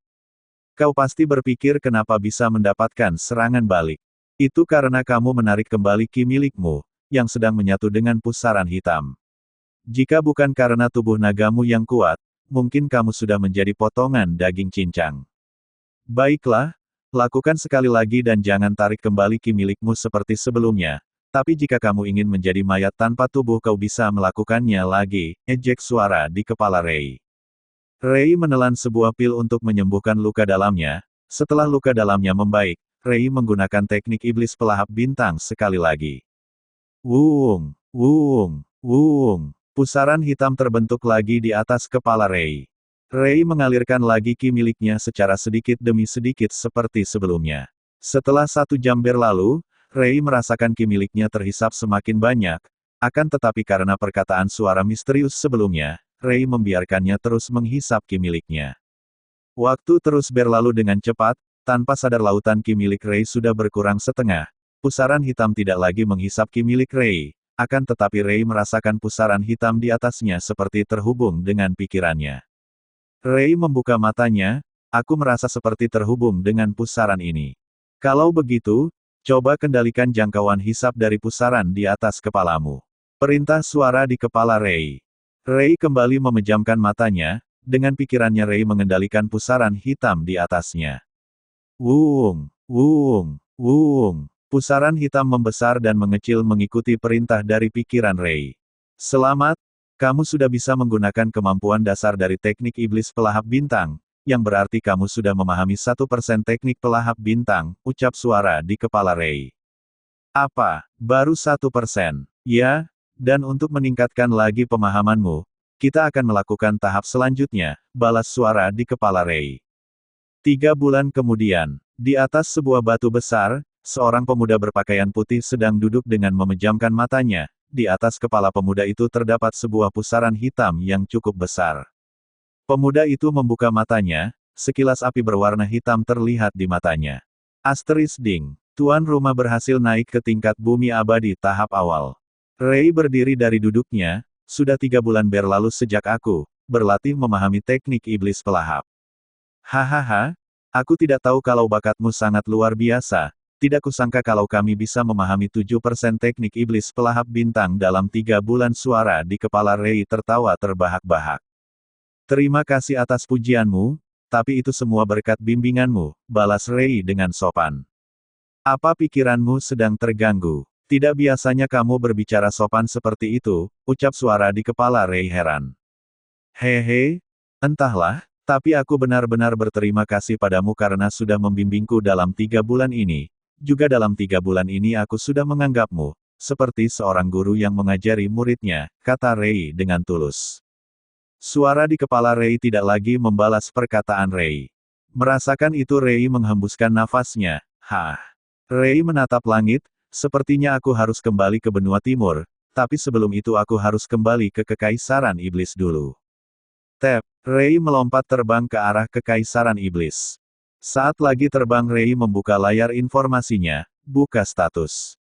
Kau pasti berpikir kenapa bisa mendapatkan serangan balik. Itu karena kamu menarik kembali ki milikmu, yang sedang menyatu dengan pusaran hitam. Jika bukan karena tubuh nagamu yang kuat, mungkin kamu sudah menjadi potongan daging cincang. Baiklah, lakukan sekali lagi dan jangan tarik kembali ki milikmu seperti sebelumnya. Tapi jika kamu ingin menjadi mayat tanpa tubuh, kau bisa melakukannya lagi, ejek suara di kepala Rei. Rei menelan sebuah pil untuk menyembuhkan luka dalamnya. Setelah luka dalamnya membaik, Rei menggunakan teknik iblis pelahap bintang sekali lagi. Wuung. Pusaran hitam terbentuk lagi di atas kepala Rei. Rei mengalirkan lagi ki miliknya secara sedikit demi sedikit seperti sebelumnya. Setelah 1 jam berlalu, Rei merasakan ki miliknya terhisap semakin banyak. Akan tetapi karena perkataan suara misterius sebelumnya, Ray membiarkannya terus menghisap ki miliknya. Waktu terus berlalu dengan cepat, tanpa sadar lautan ki milik Ray sudah berkurang setengah. Pusaran hitam tidak lagi menghisap ki milik Ray, akan tetapi Ray merasakan pusaran hitam di atasnya seperti terhubung dengan pikirannya. Ray membuka matanya, aku merasa seperti terhubung dengan pusaran ini. Kalau begitu, coba kendalikan jangkauan hisap dari pusaran di atas kepalamu. Perintah suara di kepala Ray. Ray kembali memejamkan matanya, dengan pikirannya Ray mengendalikan pusaran hitam di atasnya. Wuung, wuung, wuung. Pusaran hitam membesar dan mengecil mengikuti perintah dari pikiran Ray. Selamat, kamu sudah bisa menggunakan kemampuan dasar dari teknik iblis pelahap bintang, yang berarti kamu sudah memahami 1% teknik pelahap bintang, ucap suara di kepala Ray. Apa? Baru 1%? Ya, dan untuk meningkatkan lagi pemahamanmu, kita akan melakukan tahap selanjutnya, balas suara di kepala Ray. 3 bulan kemudian, di atas sebuah batu besar, seorang pemuda berpakaian putih sedang duduk dengan memejamkan matanya. Di atas kepala pemuda itu terdapat sebuah pusaran hitam yang cukup besar. Pemuda itu membuka matanya, sekilas api berwarna hitam terlihat di matanya. Ding. Tuan rumah berhasil naik ke tingkat bumi abadi tahap awal. Ray berdiri dari duduknya, sudah 3 bulan berlalu sejak aku berlatih memahami teknik iblis pelahap. Hahaha, aku tidak tahu kalau bakatmu sangat luar biasa. Tidak kusangka kalau kami bisa memahami 7% teknik iblis pelahap bintang dalam 3 bulan. Suara di kepala Ray tertawa terbahak-bahak. Terima kasih atas pujianmu, tapi itu semua berkat bimbinganmu, balas Ray dengan sopan. Apa pikiranmu sedang terganggu? Tidak biasanya kamu berbicara sopan seperti itu, ucap suara di kepala Ray heran. Hehe, entahlah, tapi aku benar-benar berterima kasih padamu karena sudah membimbingku dalam 3 bulan ini. Juga dalam 3 bulan ini aku sudah menganggapmu seperti seorang guru yang mengajari muridnya, kata Ray dengan tulus. Suara di kepala Ray tidak lagi membalas perkataan Ray. Merasakan itu Ray menghembuskan nafasnya. Ray menatap langit, sepertinya aku harus kembali ke benua timur, tapi sebelum itu aku harus kembali ke Kekaisaran Iblis dulu. Tap, Ray melompat terbang ke arah Kekaisaran Iblis. Saat lagi terbang Ray membuka layar informasinya, buka status.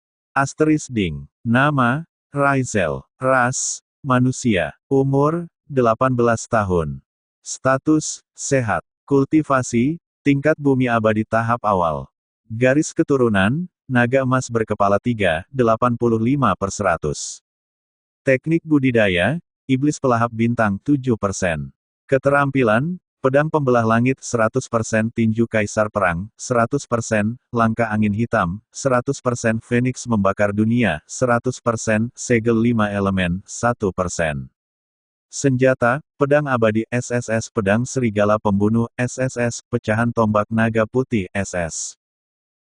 Ding. Nama, Raizel. Ras, manusia. Umur, 18 tahun. Status, sehat. Kultivasi, tingkat bumi abadi tahap awal. Garis keturunan, naga emas berkepala 3, 85%. Teknik budidaya, iblis pelahap bintang 7%. Keterampilan, pedang pembelah langit 100%, tinju kaisar perang, 100%, langkah angin hitam, 100%, Phoenix membakar dunia, 100%, segel 5 elemen, 1%. Senjata, pedang abadi SSS, pedang serigala pembunuh SSS, pecahan tombak naga putih SS.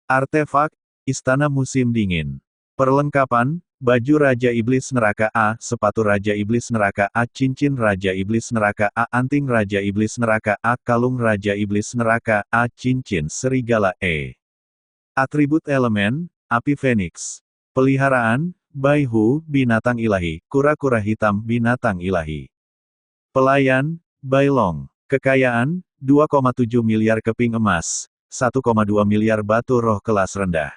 Artefak, istana musim dingin. Perlengkapan, baju Raja Iblis Neraka A, sepatu Raja Iblis Neraka A, cincin Raja Iblis Neraka A, anting Raja Iblis Neraka A, kalung Raja Iblis Neraka A, cincin serigala E. Atribut elemen, api Phoenix. Peliharaan, Baihu, binatang ilahi, kura-kura hitam, binatang ilahi. Pelayan, Bailong. Kekayaan, 2,7 miliar keping emas, 1,2 miliar batu roh kelas rendah.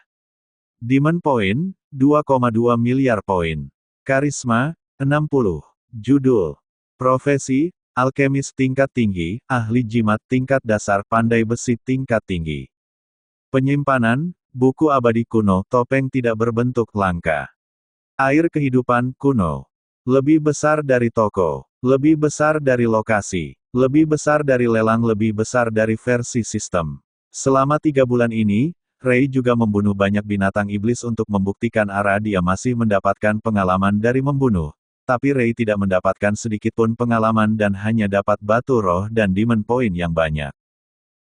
Demon Point, 2,2 miliar poin. Karisma, 60. Judul. Profesi, alkemis tingkat tinggi, ahli jimat tingkat dasar, pandai besi tingkat tinggi. Penyimpanan, buku abadi kuno, topeng tidak berbentuk langka. Air kehidupan kuno. Lebih besar dari toko. Lebih besar dari lokasi. Lebih besar dari lelang, lebih besar dari versi sistem. Selama 3 bulan ini, Ray juga membunuh banyak binatang iblis untuk membuktikan arah dia masih mendapatkan pengalaman dari membunuh. Tapi Ray tidak mendapatkan sedikitpun pengalaman dan hanya dapat batu roh dan demon point yang banyak.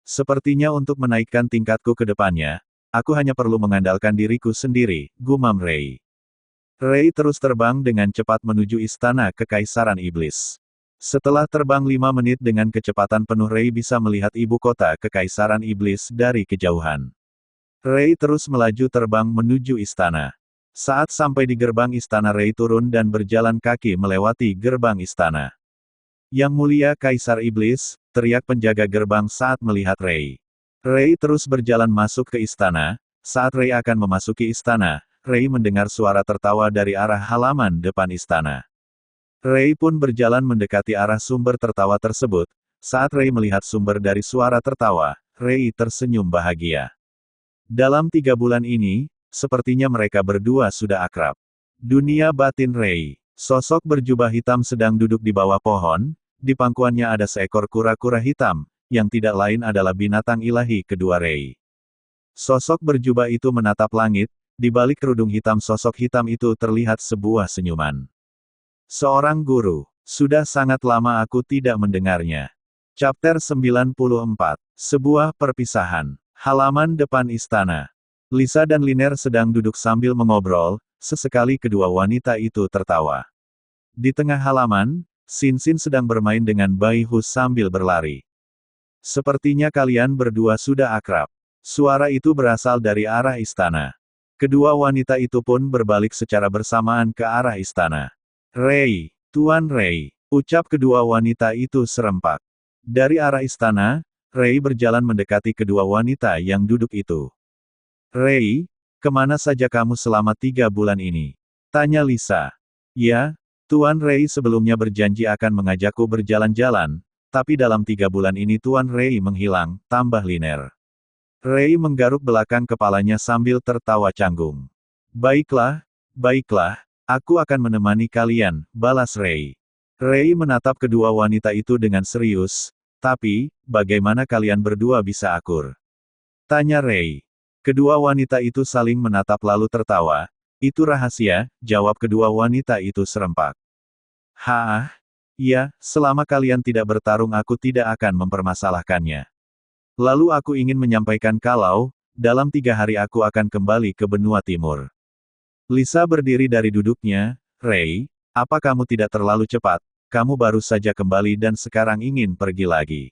Sepertinya untuk menaikkan tingkatku ke depannya, aku hanya perlu mengandalkan diriku sendiri, gumam Ray. Ray terus terbang dengan cepat menuju istana Kekaisaran Iblis. Setelah terbang 5 menit dengan kecepatan penuh Ray bisa melihat ibu kota Kekaisaran Iblis dari kejauhan. Ray terus melaju terbang menuju istana. Saat sampai di gerbang istana Ray turun dan berjalan kaki melewati gerbang istana. Yang mulia Kaisar Iblis, teriak penjaga gerbang saat melihat Rei. Rei terus berjalan masuk ke istana. Saat Rei akan memasuki istana, Rei mendengar suara tertawa dari arah halaman depan istana. Rei pun berjalan mendekati arah sumber tertawa tersebut. Saat Rei melihat sumber dari suara tertawa, Rei tersenyum bahagia. Dalam 3 bulan ini, sepertinya mereka berdua sudah akrab. Dunia batin Rei. Sosok berjubah hitam sedang duduk di bawah pohon. Di pangkuannya ada seekor kura-kura hitam, yang tidak lain adalah binatang ilahi kedua Rei. Sosok berjubah itu menatap langit. Di balik kerudung hitam sosok hitam itu terlihat sebuah senyuman. Seorang guru. Sudah sangat lama aku tidak mendengarnya. Chapter 94. Sebuah perpisahan. Halaman depan istana. Lisa dan Liner sedang duduk sambil mengobrol, sesekali kedua wanita itu tertawa. Di tengah halaman, Xin sedang bermain dengan Bai Hu sambil berlari. Sepertinya kalian berdua sudah akrab. Suara itu berasal dari arah istana. Kedua wanita itu pun berbalik secara bersamaan ke arah istana. Rei, Tuan Rei, ucap kedua wanita itu serempak. Dari arah istana, Rei berjalan mendekati kedua wanita yang duduk itu. Rei, kemana saja kamu selama 3 bulan ini? Tanya Lisa. Ya, Tuan Rei sebelumnya berjanji akan mengajakku berjalan-jalan, tapi dalam 3 bulan ini Tuan Rei menghilang, tambah Liner. Rei menggaruk belakang kepalanya sambil tertawa canggung. Baiklah, aku akan menemani kalian, balas Rei. Rei menatap kedua wanita itu dengan serius, tapi, bagaimana kalian berdua bisa akur? Tanya Rei. Kedua wanita itu saling menatap lalu tertawa. Itu rahasia, jawab kedua wanita itu serempak. Hah? Ya, selama kalian tidak bertarung aku tidak akan mempermasalahkannya. Lalu aku ingin menyampaikan kalau, dalam 3 hari aku akan kembali ke benua timur. Lisa berdiri dari duduknya. Rei, apa kamu tidak terlalu cepat? Kamu baru saja kembali dan sekarang ingin pergi lagi.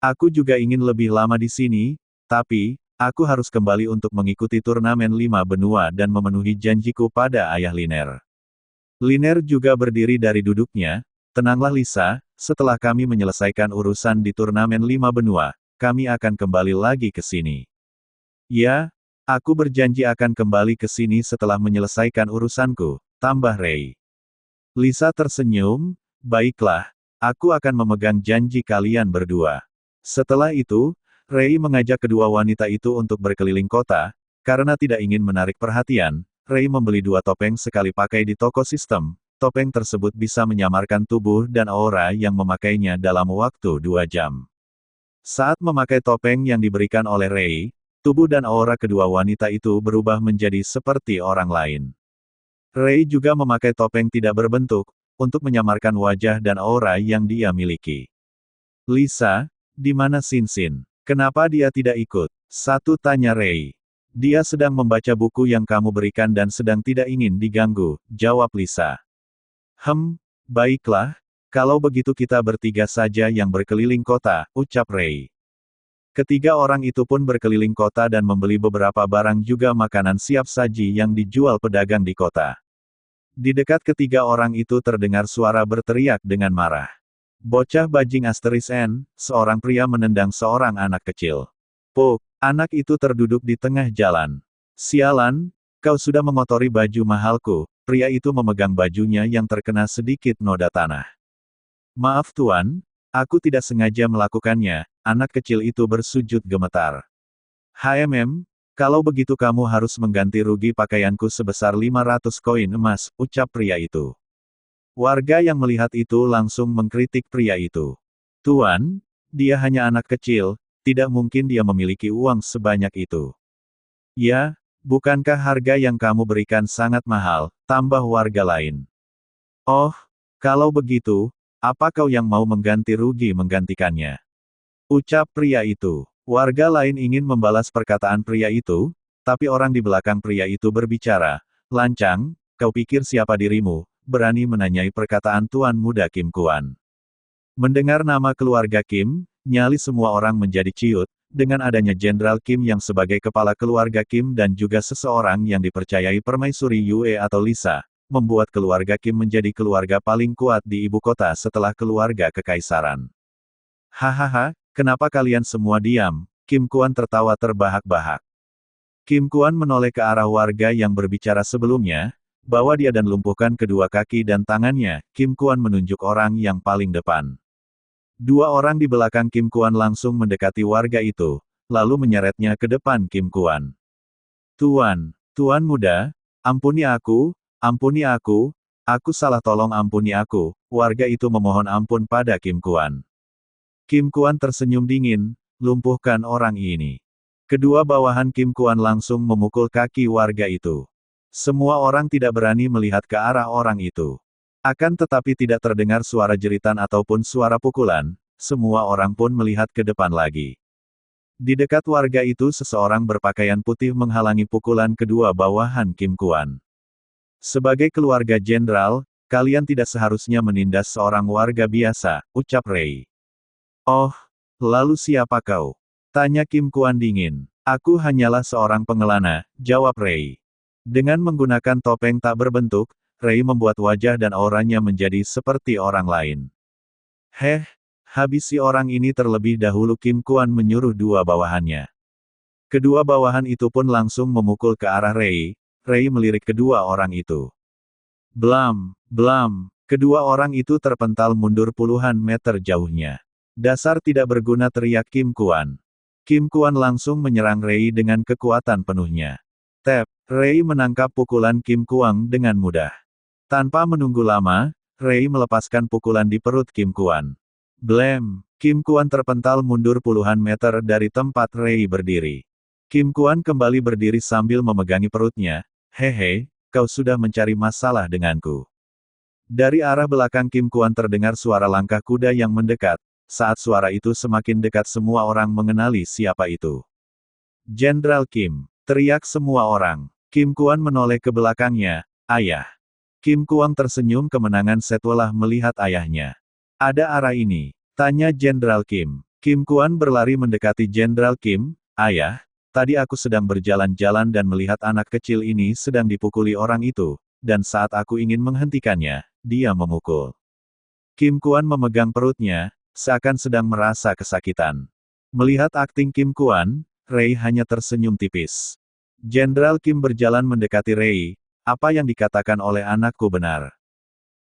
Aku juga ingin lebih lama di sini, tapi, aku harus kembali untuk mengikuti turnamen 5 benua dan memenuhi janjiku pada ayah Liner. Liner juga berdiri dari duduknya. Tenanglah Lisa, setelah kami menyelesaikan urusan di turnamen 5 benua, kami akan kembali lagi ke sini. Ya, aku berjanji akan kembali ke sini setelah menyelesaikan urusanku, tambah Rei. Lisa tersenyum, baiklah, aku akan memegang janji kalian berdua. Setelah itu, Rei mengajak kedua wanita itu untuk berkeliling kota. Karena tidak ingin menarik perhatian, Rei membeli 2 topeng sekali pakai di toko sistem. Topeng tersebut bisa menyamarkan tubuh dan aura yang memakainya dalam waktu 2 jam. Saat memakai topeng yang diberikan oleh Rei, tubuh dan aura kedua wanita itu berubah menjadi seperti orang lain. Rei juga memakai topeng tidak berbentuk, untuk menyamarkan wajah dan aura yang dia miliki. Lisa, di mana Xin? Kenapa dia tidak ikut? Tanya Rei. Dia sedang membaca buku yang kamu berikan dan sedang tidak ingin diganggu, jawab Lisa. Baiklah, kalau begitu kita bertiga saja yang berkeliling kota, ucap Rei. Ketiga orang itu pun berkeliling kota dan membeli beberapa barang juga makanan siap saji yang dijual pedagang di kota. Di dekat ketiga orang itu terdengar suara berteriak dengan marah. Bocah bajing asteris N, seorang pria menendang seorang anak kecil. Puk, anak itu terduduk di tengah jalan. Sialan, kau sudah mengotori baju mahalku. Pria itu memegang bajunya yang terkena sedikit noda tanah. Maaf tuan, aku tidak sengaja melakukannya, anak kecil itu bersujud gemetar. Kalau begitu kamu harus mengganti rugi pakaianku sebesar 500 koin emas, ucap pria itu. Warga yang melihat itu langsung mengkritik pria itu. Tuan, dia hanya anak kecil, tidak mungkin dia memiliki uang sebanyak itu. Ya, bukankah harga yang kamu berikan sangat mahal, tambah warga lain. Oh, kalau begitu, apa kau yang mau mengganti rugi menggantikannya? Ucap pria itu. Warga lain ingin membalas perkataan pria itu, tapi orang di belakang pria itu berbicara, lancang, kau pikir siapa dirimu, berani menanyai perkataan Tuan Muda Kim Kuan. Mendengar nama keluarga Kim, nyali semua orang menjadi ciut, dengan adanya Jenderal Kim yang sebagai kepala keluarga Kim dan juga seseorang yang dipercayai permaisuri Yue atau Lisa, membuat keluarga Kim menjadi keluarga paling kuat di ibu kota setelah keluarga kekaisaran. Hahaha, kenapa kalian semua diam? Kim Kuan tertawa terbahak-bahak. Kim Kuan menoleh ke arah warga yang berbicara sebelumnya, bawa dia dan lumpuhkan kedua kaki dan tangannya. Kim Kuan menunjuk orang yang paling depan. Dua orang di belakang Kim Kuan langsung mendekati warga itu, lalu menyeretnya ke depan Kim Kuan. Tuan muda, ampuni aku, aku salah tolong ampuni aku, warga itu memohon ampun pada Kim Kuan. Kim Kuan tersenyum dingin, lumpuhkan orang ini. Kedua bawahan Kim Kuan langsung memukul kaki warga itu. Semua orang tidak berani melihat ke arah orang itu. Akan tetapi tidak terdengar suara jeritan ataupun suara pukulan, semua orang pun melihat ke depan lagi. Di dekat warga itu seseorang berpakaian putih menghalangi pukulan kedua bawahan Kim Kuan. Sebagai keluarga jenderal, kalian tidak seharusnya menindas seorang warga biasa, ucap Rei. Oh, lalu siapa kau? Tanya Kim Kuan dingin. Aku hanyalah seorang pengelana, jawab Rei. Dengan menggunakan topeng tak berbentuk, Rei membuat wajah dan auranya menjadi seperti orang lain. Habisi orang ini terlebih dahulu, Kim Kuan menyuruh dua bawahannya. Kedua bawahan itu pun langsung memukul ke arah Rei. Rei melirik kedua orang itu. Blam, kedua orang itu terpental mundur puluhan meter jauhnya. Dasar tidak berguna, teriak Kim Kuan. Kim Kuan langsung menyerang Rei dengan kekuatan penuhnya. Rei menangkap pukulan Kim Kuan dengan mudah. Tanpa menunggu lama, Rei melepaskan pukulan di perut Kim Kuan. Blam! Kim Kuan terpental mundur puluhan meter dari tempat Rei berdiri. Kim Kuan kembali berdiri sambil memegangi perutnya. Hehe, kau sudah mencari masalah denganku. Dari arah belakang Kim Kuan terdengar suara langkah kuda yang mendekat. Saat suara itu semakin dekat, semua orang mengenali siapa itu. Jenderal Kim, teriak semua orang. Kim Kuan menoleh ke belakangnya. Ayah. Kim Kuan tersenyum kemenangan setelah melihat ayahnya. Ada arah ini? Tanya Jenderal Kim. Kim Kuan berlari mendekati Jenderal Kim. Ayah, tadi aku sedang berjalan-jalan dan melihat anak kecil ini sedang dipukuli orang itu, dan saat aku ingin menghentikannya, dia memukul. Kim Kuan memegang perutnya, seakan sedang merasa kesakitan. Melihat akting Kim Kuan, Rei hanya tersenyum tipis. Jenderal Kim berjalan mendekati Rei. Apa yang dikatakan oleh anakku benar.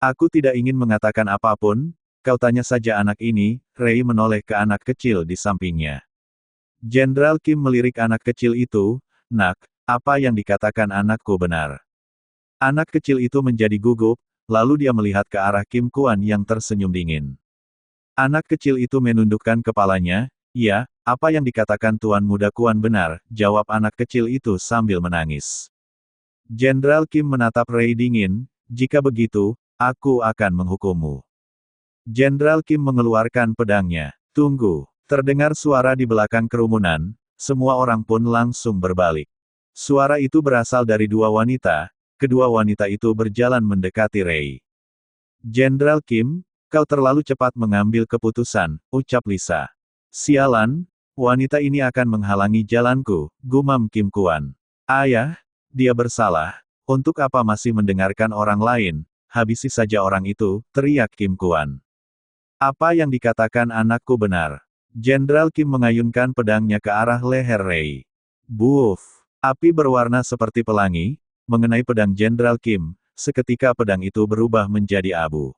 Aku tidak ingin mengatakan apapun, kau tanya saja anak ini. Rei menoleh ke anak kecil di sampingnya. Jenderal Kim melirik anak kecil itu. Nak, apa yang dikatakan anakku benar. Anak kecil itu menjadi gugup, lalu dia melihat ke arah Kim Kuan yang tersenyum dingin. Anak kecil itu menundukkan kepalanya. Ya, apa yang dikatakan Tuan Muda Kuan benar, jawab anak kecil itu sambil menangis. Jenderal Kim menatap Rei dingin, jika begitu, aku akan menghukummu. Jenderal Kim mengeluarkan pedangnya. Tunggu, terdengar suara di belakang kerumunan, semua orang pun langsung berbalik. Suara itu berasal dari dua wanita, kedua wanita itu berjalan mendekati Rei. Jenderal Kim, kau terlalu cepat mengambil keputusan, ucap Lisa. Sialan, wanita ini akan menghalangi jalanku, gumam Kim Kuan. Ayah, dia bersalah, untuk apa masih mendengarkan orang lain, habisi saja orang itu, teriak Kim Kuan. Apa yang dikatakan anakku benar. Jenderal Kim mengayunkan pedangnya ke arah leher Rei. Buuf! Api berwarna seperti pelangi, mengenai pedang Jenderal Kim, seketika pedang itu berubah menjadi abu.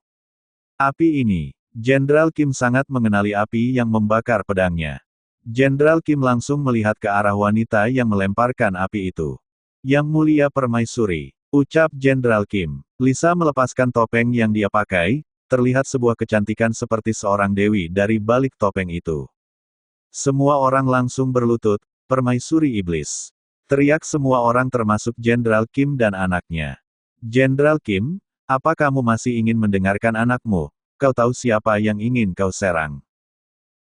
Api ini, Jenderal Kim sangat mengenali api yang membakar pedangnya. Jenderal Kim langsung melihat ke arah wanita yang melemparkan api itu. Yang Mulia Permaisuri, ucap Jenderal Kim. Lisa melepaskan topeng yang dia pakai, terlihat sebuah kecantikan seperti seorang dewi dari balik topeng itu. Semua orang langsung berlutut, Permaisuri Iblis. Teriak semua orang termasuk Jenderal Kim dan anaknya. Jenderal Kim, apa kamu masih ingin mendengarkan anakmu? Kau tahu siapa yang ingin kau serang?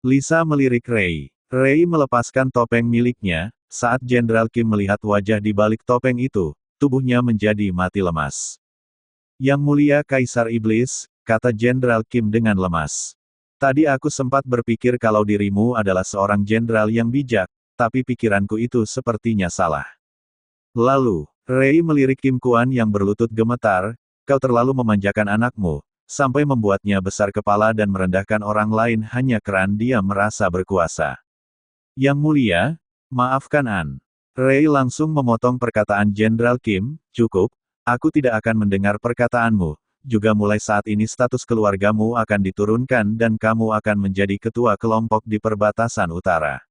Lisa melirik Rei. Rei melepaskan topeng miliknya. Saat Jenderal Kim melihat wajah di balik topeng itu, tubuhnya menjadi mati lemas. Yang Mulia Kaisar Iblis, kata Jenderal Kim dengan lemas. Tadi aku sempat berpikir kalau dirimu adalah seorang jenderal yang bijak, tapi pikiranku itu sepertinya salah. Lalu, Rei melirik Kim Kuan yang berlutut gemetar. kau terlalu memanjakan anakmu, sampai membuatnya besar kepala dan merendahkan orang lain hanya karena dia merasa berkuasa. Yang mulia, maafkan An. Ray langsung memotong perkataan Jenderal Kim, cukup, aku tidak akan mendengar perkataanmu, juga mulai saat ini status keluargamu akan diturunkan dan kamu akan menjadi ketua kelompok di perbatasan utara.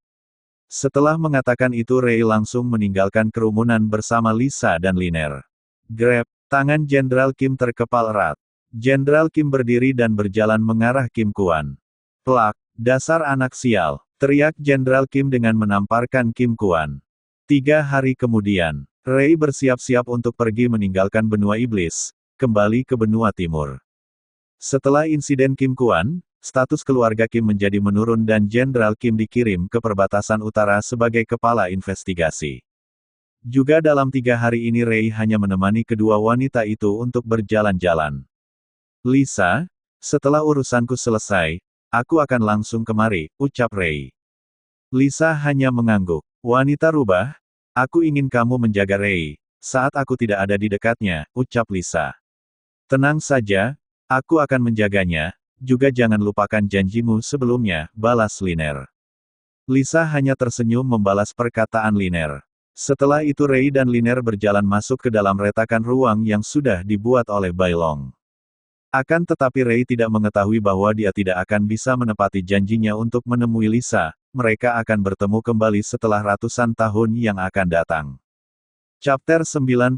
Setelah mengatakan itu Ray langsung meninggalkan kerumunan bersama Lisa dan Liner. Grab, tangan Jenderal Kim terkepal erat. Jenderal Kim berdiri dan berjalan mengarah Kim Kuan. Plak, dasar anak sial, teriak Jenderal Kim dengan menamparkan Kim Kuan. 3 hari kemudian, Ray bersiap-siap untuk pergi meninggalkan benua iblis, kembali ke benua timur. Setelah insiden Kim Kuan, status keluarga Kim menjadi menurun dan Jenderal Kim dikirim ke perbatasan utara sebagai kepala investigasi. Juga dalam 3 hari ini Ray hanya menemani kedua wanita itu untuk berjalan-jalan. Lisa, setelah urusanku selesai, aku akan langsung kemari, ucap Ray. Lisa hanya mengangguk. Wanita rubah, aku ingin kamu menjaga Ray, saat aku tidak ada di dekatnya, ucap Lisa. Tenang saja, aku akan menjaganya, juga jangan lupakan janjimu sebelumnya, balas Liner. Lisa hanya tersenyum membalas perkataan Liner. Setelah itu Ray dan Liner berjalan masuk ke dalam retakan ruang yang sudah dibuat oleh Bailong. Akan tetapi Ray tidak mengetahui bahwa dia tidak akan bisa menepati janjinya untuk menemui Lisa, mereka akan bertemu kembali setelah ratusan tahun yang akan datang. Chapter 95,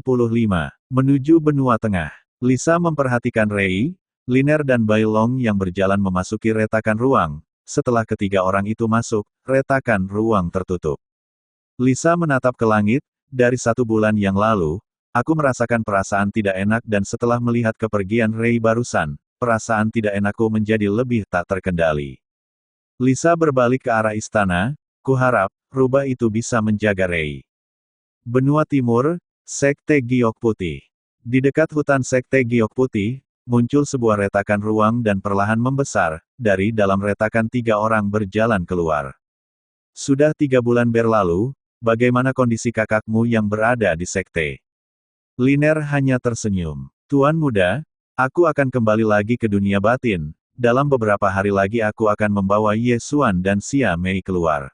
Menuju Benua Tengah. Lisa memperhatikan Ray, Liner dan Bailong yang berjalan memasuki retakan ruang. Setelah ketiga orang itu masuk, retakan ruang tertutup. Lisa menatap ke langit. Dari 1 bulan yang lalu, aku merasakan perasaan tidak enak dan setelah melihat kepergian Ray barusan, perasaan tidak enakku menjadi lebih tak terkendali. Lisa berbalik ke arah istana, kuharap, rubah itu bisa menjaga Ray. Benua Timur, Sekte Giok Putih. Di dekat hutan Sekte Giok Putih, muncul sebuah retakan ruang dan perlahan membesar, dari dalam retakan 3 orang berjalan keluar. Sudah 3 bulan berlalu, bagaimana kondisi kakakmu yang berada di sekte? Liner hanya tersenyum. Tuan muda, aku akan kembali lagi ke dunia batin, dalam beberapa hari lagi aku akan membawa Ye Xuan dan Xia Mei keluar.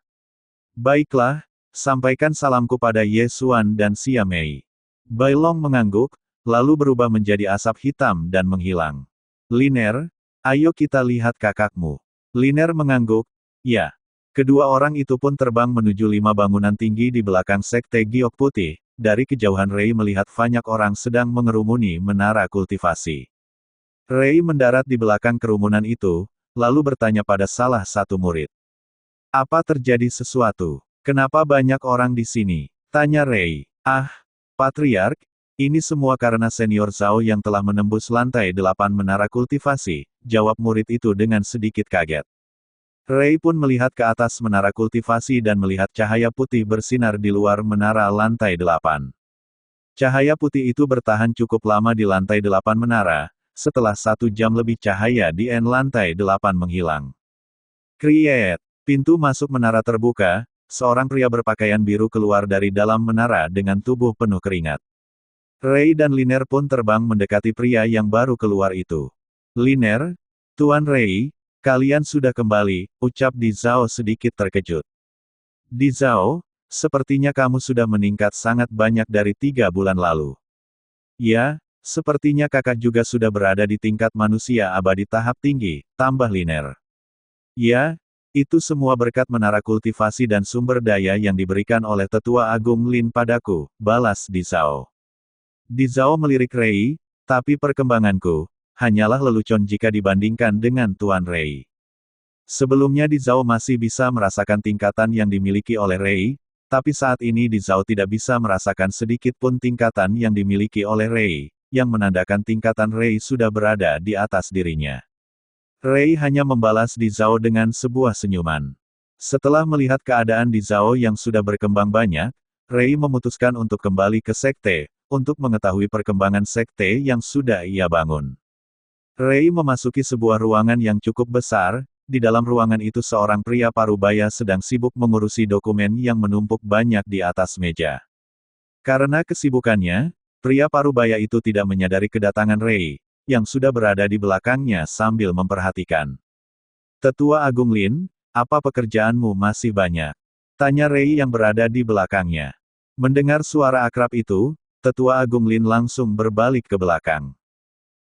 Baiklah, sampaikan salamku pada Ye Xuan dan Xia Mei. Bailong mengangguk, lalu berubah menjadi asap hitam dan menghilang. Liner, ayo kita lihat kakakmu. Liner mengangguk, ya. Kedua orang itu pun terbang menuju 5 bangunan tinggi di belakang Sekte Giok Putih. Dari kejauhan Ray melihat banyak orang sedang mengerumuni menara kultivasi. Ray mendarat di belakang kerumunan itu, lalu bertanya pada salah satu murid. Apa terjadi sesuatu? Kenapa banyak orang di sini? Tanya Ray. Ah, Patriark, ini semua karena senior Zhao yang telah menembus lantai 8 menara kultivasi, jawab murid itu dengan sedikit kaget. Ray pun melihat ke atas menara kultivasi dan melihat cahaya putih bersinar di luar menara lantai 8. Cahaya putih itu bertahan cukup lama di lantai 8 menara, setelah 1 jam lebih cahaya di lantai 8 menghilang. Kriet! Pintu masuk menara terbuka, seorang pria berpakaian biru keluar dari dalam menara dengan tubuh penuh keringat. Ray dan Liner pun terbang mendekati pria yang baru keluar itu. Liner, Tuan Ray, kalian sudah kembali, ucap Di Zhao sedikit terkejut. Di Zhao, sepertinya kamu sudah meningkat sangat banyak dari 3 bulan lalu. Ya, sepertinya kakak juga sudah berada di tingkat manusia abadi tahap tinggi, tambah Liner. Ya, itu semua berkat menara kultivasi dan sumber daya yang diberikan oleh Tetua Agung Lin padaku, balas Di Zhao. Di Zhao melirik Ray, tapi perkembanganku, hanyalah lelucon jika dibandingkan dengan Tuan Ray. Sebelumnya Di Zhao masih bisa merasakan tingkatan yang dimiliki oleh Ray, tapi saat ini Di Zhao tidak bisa merasakan sedikit pun tingkatan yang dimiliki oleh Ray, yang menandakan tingkatan Ray sudah berada di atas dirinya. Ray hanya membalas Di Zhao dengan sebuah senyuman. Setelah melihat keadaan Di Zhao yang sudah berkembang banyak, Ray memutuskan untuk kembali ke sekte, untuk mengetahui perkembangan sekte yang sudah ia bangun. Ray memasuki sebuah ruangan yang cukup besar, di dalam ruangan itu seorang pria parubaya sedang sibuk mengurusi dokumen yang menumpuk banyak di atas meja. Karena kesibukannya, Pria parubaya itu tidak menyadari kedatangan Rei, yang sudah berada di belakangnya sambil memperhatikan. Tetua Agung Lin, apa pekerjaanmu masih banyak? Tanya Rei yang berada di belakangnya. Mendengar suara akrab itu, Tetua Agung Lin langsung berbalik ke belakang.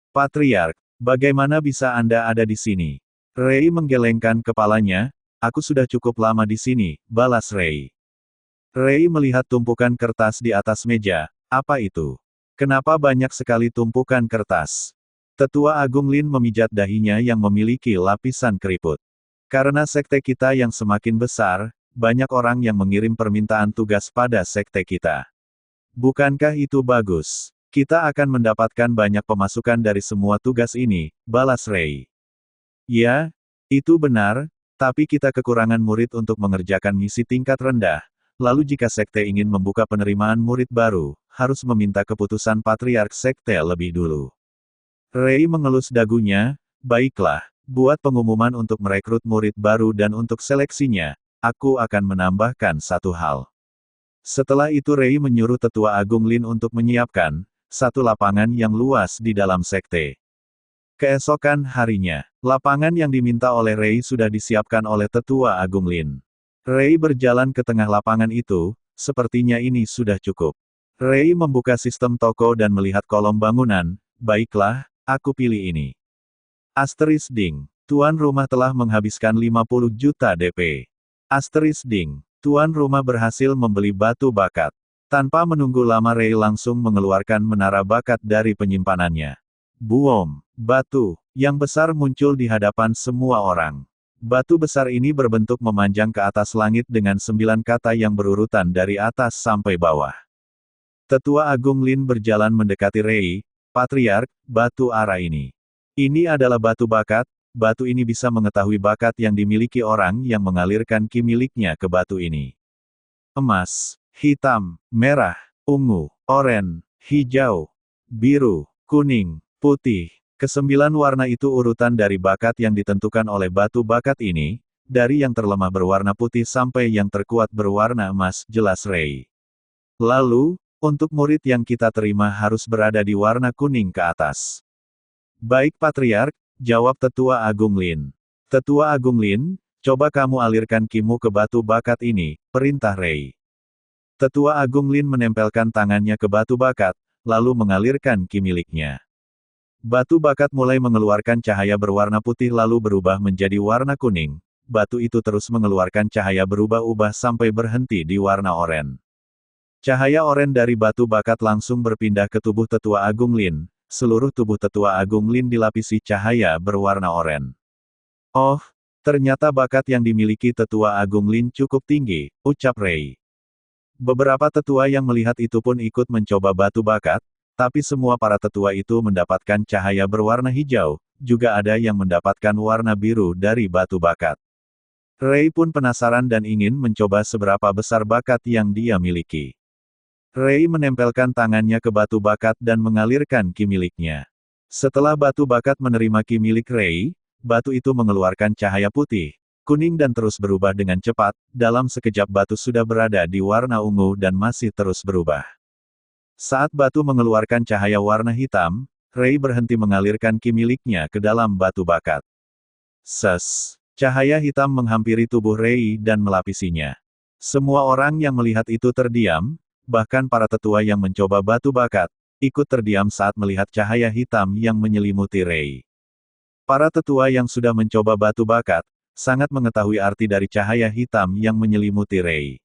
Patriark, bagaimana bisa Anda ada di sini? Rei menggelengkan kepalanya, aku sudah cukup lama di sini, balas Rei. Rei melihat tumpukan kertas di atas meja, apa itu? Kenapa banyak sekali tumpukan kertas? Tetua Agung Lin memijat dahinya yang memiliki lapisan keriput. Karena sekte kita yang semakin besar, banyak orang yang mengirim permintaan tugas pada sekte kita. Bukankah itu bagus? Kita akan mendapatkan banyak pemasukan dari semua tugas ini, balas Rei. Ya, itu benar, tapi kita kekurangan murid untuk mengerjakan misi tingkat rendah. Lalu jika sekte ingin membuka penerimaan murid baru, harus meminta keputusan patriark sekte lebih dulu. Rei mengelus dagunya, baiklah, buat pengumuman untuk merekrut murid baru dan untuk seleksinya, aku akan menambahkan satu hal. Setelah itu Rei menyuruh Tetua Agung Lin untuk menyiapkan satu lapangan yang luas di dalam sekte. Keesokan harinya, lapangan yang diminta oleh Rei sudah disiapkan oleh Tetua Agung Lin. Rei berjalan ke tengah lapangan itu, sepertinya ini sudah cukup. Rei membuka sistem toko dan melihat kolom bangunan, baiklah, aku pilih ini. Asterisk ding, tuan rumah telah menghabiskan 50 juta DP. Asterisk ding. Tuan rumah berhasil membeli batu bakat. Tanpa menunggu lama Rei langsung mengeluarkan menara bakat dari penyimpanannya. Buom, batu, yang besar muncul di hadapan semua orang. Batu besar ini berbentuk memanjang ke atas langit dengan 9 kata yang berurutan dari atas sampai bawah. Tetua Agung Lin berjalan mendekati Rei, Patriark, batu ara ini. Ini adalah batu bakat. Batu ini bisa mengetahui bakat yang dimiliki orang yang mengalirkan ki miliknya ke batu ini. Emas, hitam, merah, ungu, oranye, hijau, biru, kuning, putih. Kesembilan warna itu urutan dari bakat yang ditentukan oleh batu bakat ini, dari yang terlemah berwarna putih sampai yang terkuat berwarna emas, jelas Rei. Lalu, untuk murid yang kita terima harus berada di warna kuning ke atas. Baik Patriark, jawab Tetua Agung Lin. Tetua Agung Lin, coba kamu alirkan kimu ke batu bakat ini, perintah Rei. Tetua Agung Lin menempelkan tangannya ke batu bakat, lalu mengalirkan ki miliknya. Batu bakat mulai mengeluarkan cahaya berwarna putih lalu berubah menjadi warna kuning. Batu itu terus mengeluarkan cahaya berubah-ubah sampai berhenti di warna oranye. Cahaya oranye dari batu bakat langsung berpindah ke tubuh Tetua Agung Lin. Seluruh tubuh Tetua Agung Lin dilapisi cahaya berwarna oranye. Oh, ternyata bakat yang dimiliki Tetua Agung Lin cukup tinggi, ucap Rei. Beberapa tetua yang melihat itu pun ikut mencoba batu bakat, tapi semua para tetua itu mendapatkan cahaya berwarna hijau, juga ada yang mendapatkan warna biru dari batu bakat. Rei pun penasaran dan ingin mencoba seberapa besar bakat yang dia miliki. Rei menempelkan tangannya ke batu bakat dan mengalirkan ki miliknya. Setelah batu bakat menerima ki milik Rei, batu itu mengeluarkan cahaya putih, kuning dan terus berubah dengan cepat, dalam sekejap batu sudah berada di warna ungu dan masih terus berubah. Saat batu mengeluarkan cahaya warna hitam, Rei berhenti mengalirkan ki miliknya ke dalam batu bakat. Ses! Cahaya hitam menghampiri tubuh Rei dan melapisinya. Semua orang yang melihat itu terdiam, bahkan para tetua yang mencoba batu bakat, ikut terdiam saat melihat cahaya hitam yang menyelimuti Rei. Para tetua yang sudah mencoba batu bakat, sangat mengetahui arti dari cahaya hitam yang menyelimuti Rei.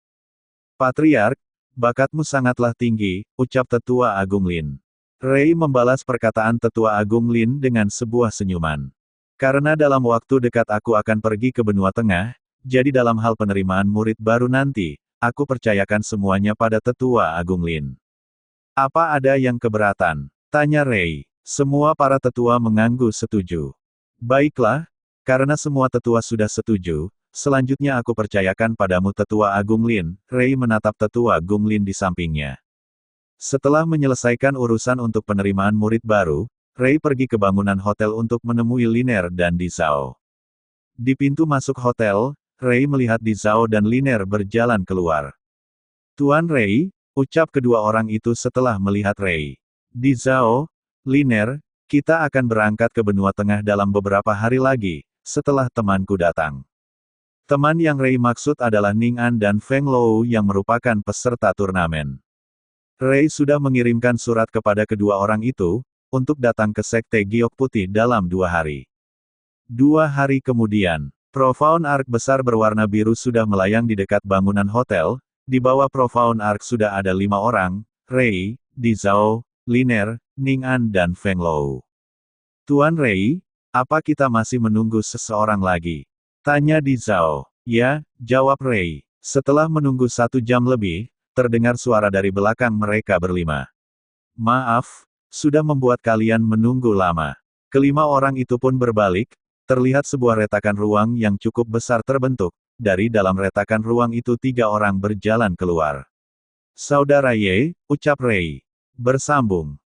Patriark, bakatmu sangatlah tinggi, ucap Tetua Agung Lin. Rei membalas perkataan Tetua Agung Lin dengan sebuah senyuman. Karena dalam waktu dekat aku akan pergi ke benua tengah, jadi dalam hal penerimaan murid baru nanti, aku percayakan semuanya pada Tetua Agung Lin. Apa ada yang keberatan? Tanya Rei. Semua para tetua mengangguk setuju. Baiklah, karena semua tetua sudah setuju, selanjutnya aku percayakan padamu Tetua Agung Lin. Rei menatap Tetua Agung Lin di sampingnya. Setelah menyelesaikan urusan untuk penerimaan murid baru, Rei pergi ke bangunan hotel untuk menemui Liner dan Di Zhao. Di pintu masuk hotel, Rei melihat Di Zhao dan Liner berjalan keluar. Tuan Rei, ucap kedua orang itu setelah melihat Rei. Di Zhao, Liner, kita akan berangkat ke benua tengah dalam beberapa hari lagi, setelah temanku datang. Teman yang Ray maksud adalah Ning An dan Feng Lou yang merupakan peserta turnamen. Ray sudah mengirimkan surat kepada kedua orang itu, untuk datang ke Sekte Giok Putih dalam 2 hari. 2 hari kemudian, Profound Arc besar berwarna biru sudah melayang di dekat bangunan hotel. Di bawah Profound Arc sudah ada 5 orang, Ray, Di Zhao, Liner, Ning An dan Feng Lou. Tuan Ray, apa kita masih menunggu seseorang lagi? Tanya Di Zhao. Ya, jawab Ray. Setelah menunggu 1 jam lebih, terdengar suara dari belakang mereka berlima. Maaf, sudah membuat kalian menunggu lama. Kelima orang itu pun berbalik, terlihat sebuah retakan ruang yang cukup besar terbentuk. Dari dalam retakan ruang itu 3 orang berjalan keluar. Saudara Ye, ucap Ray. Bersambung.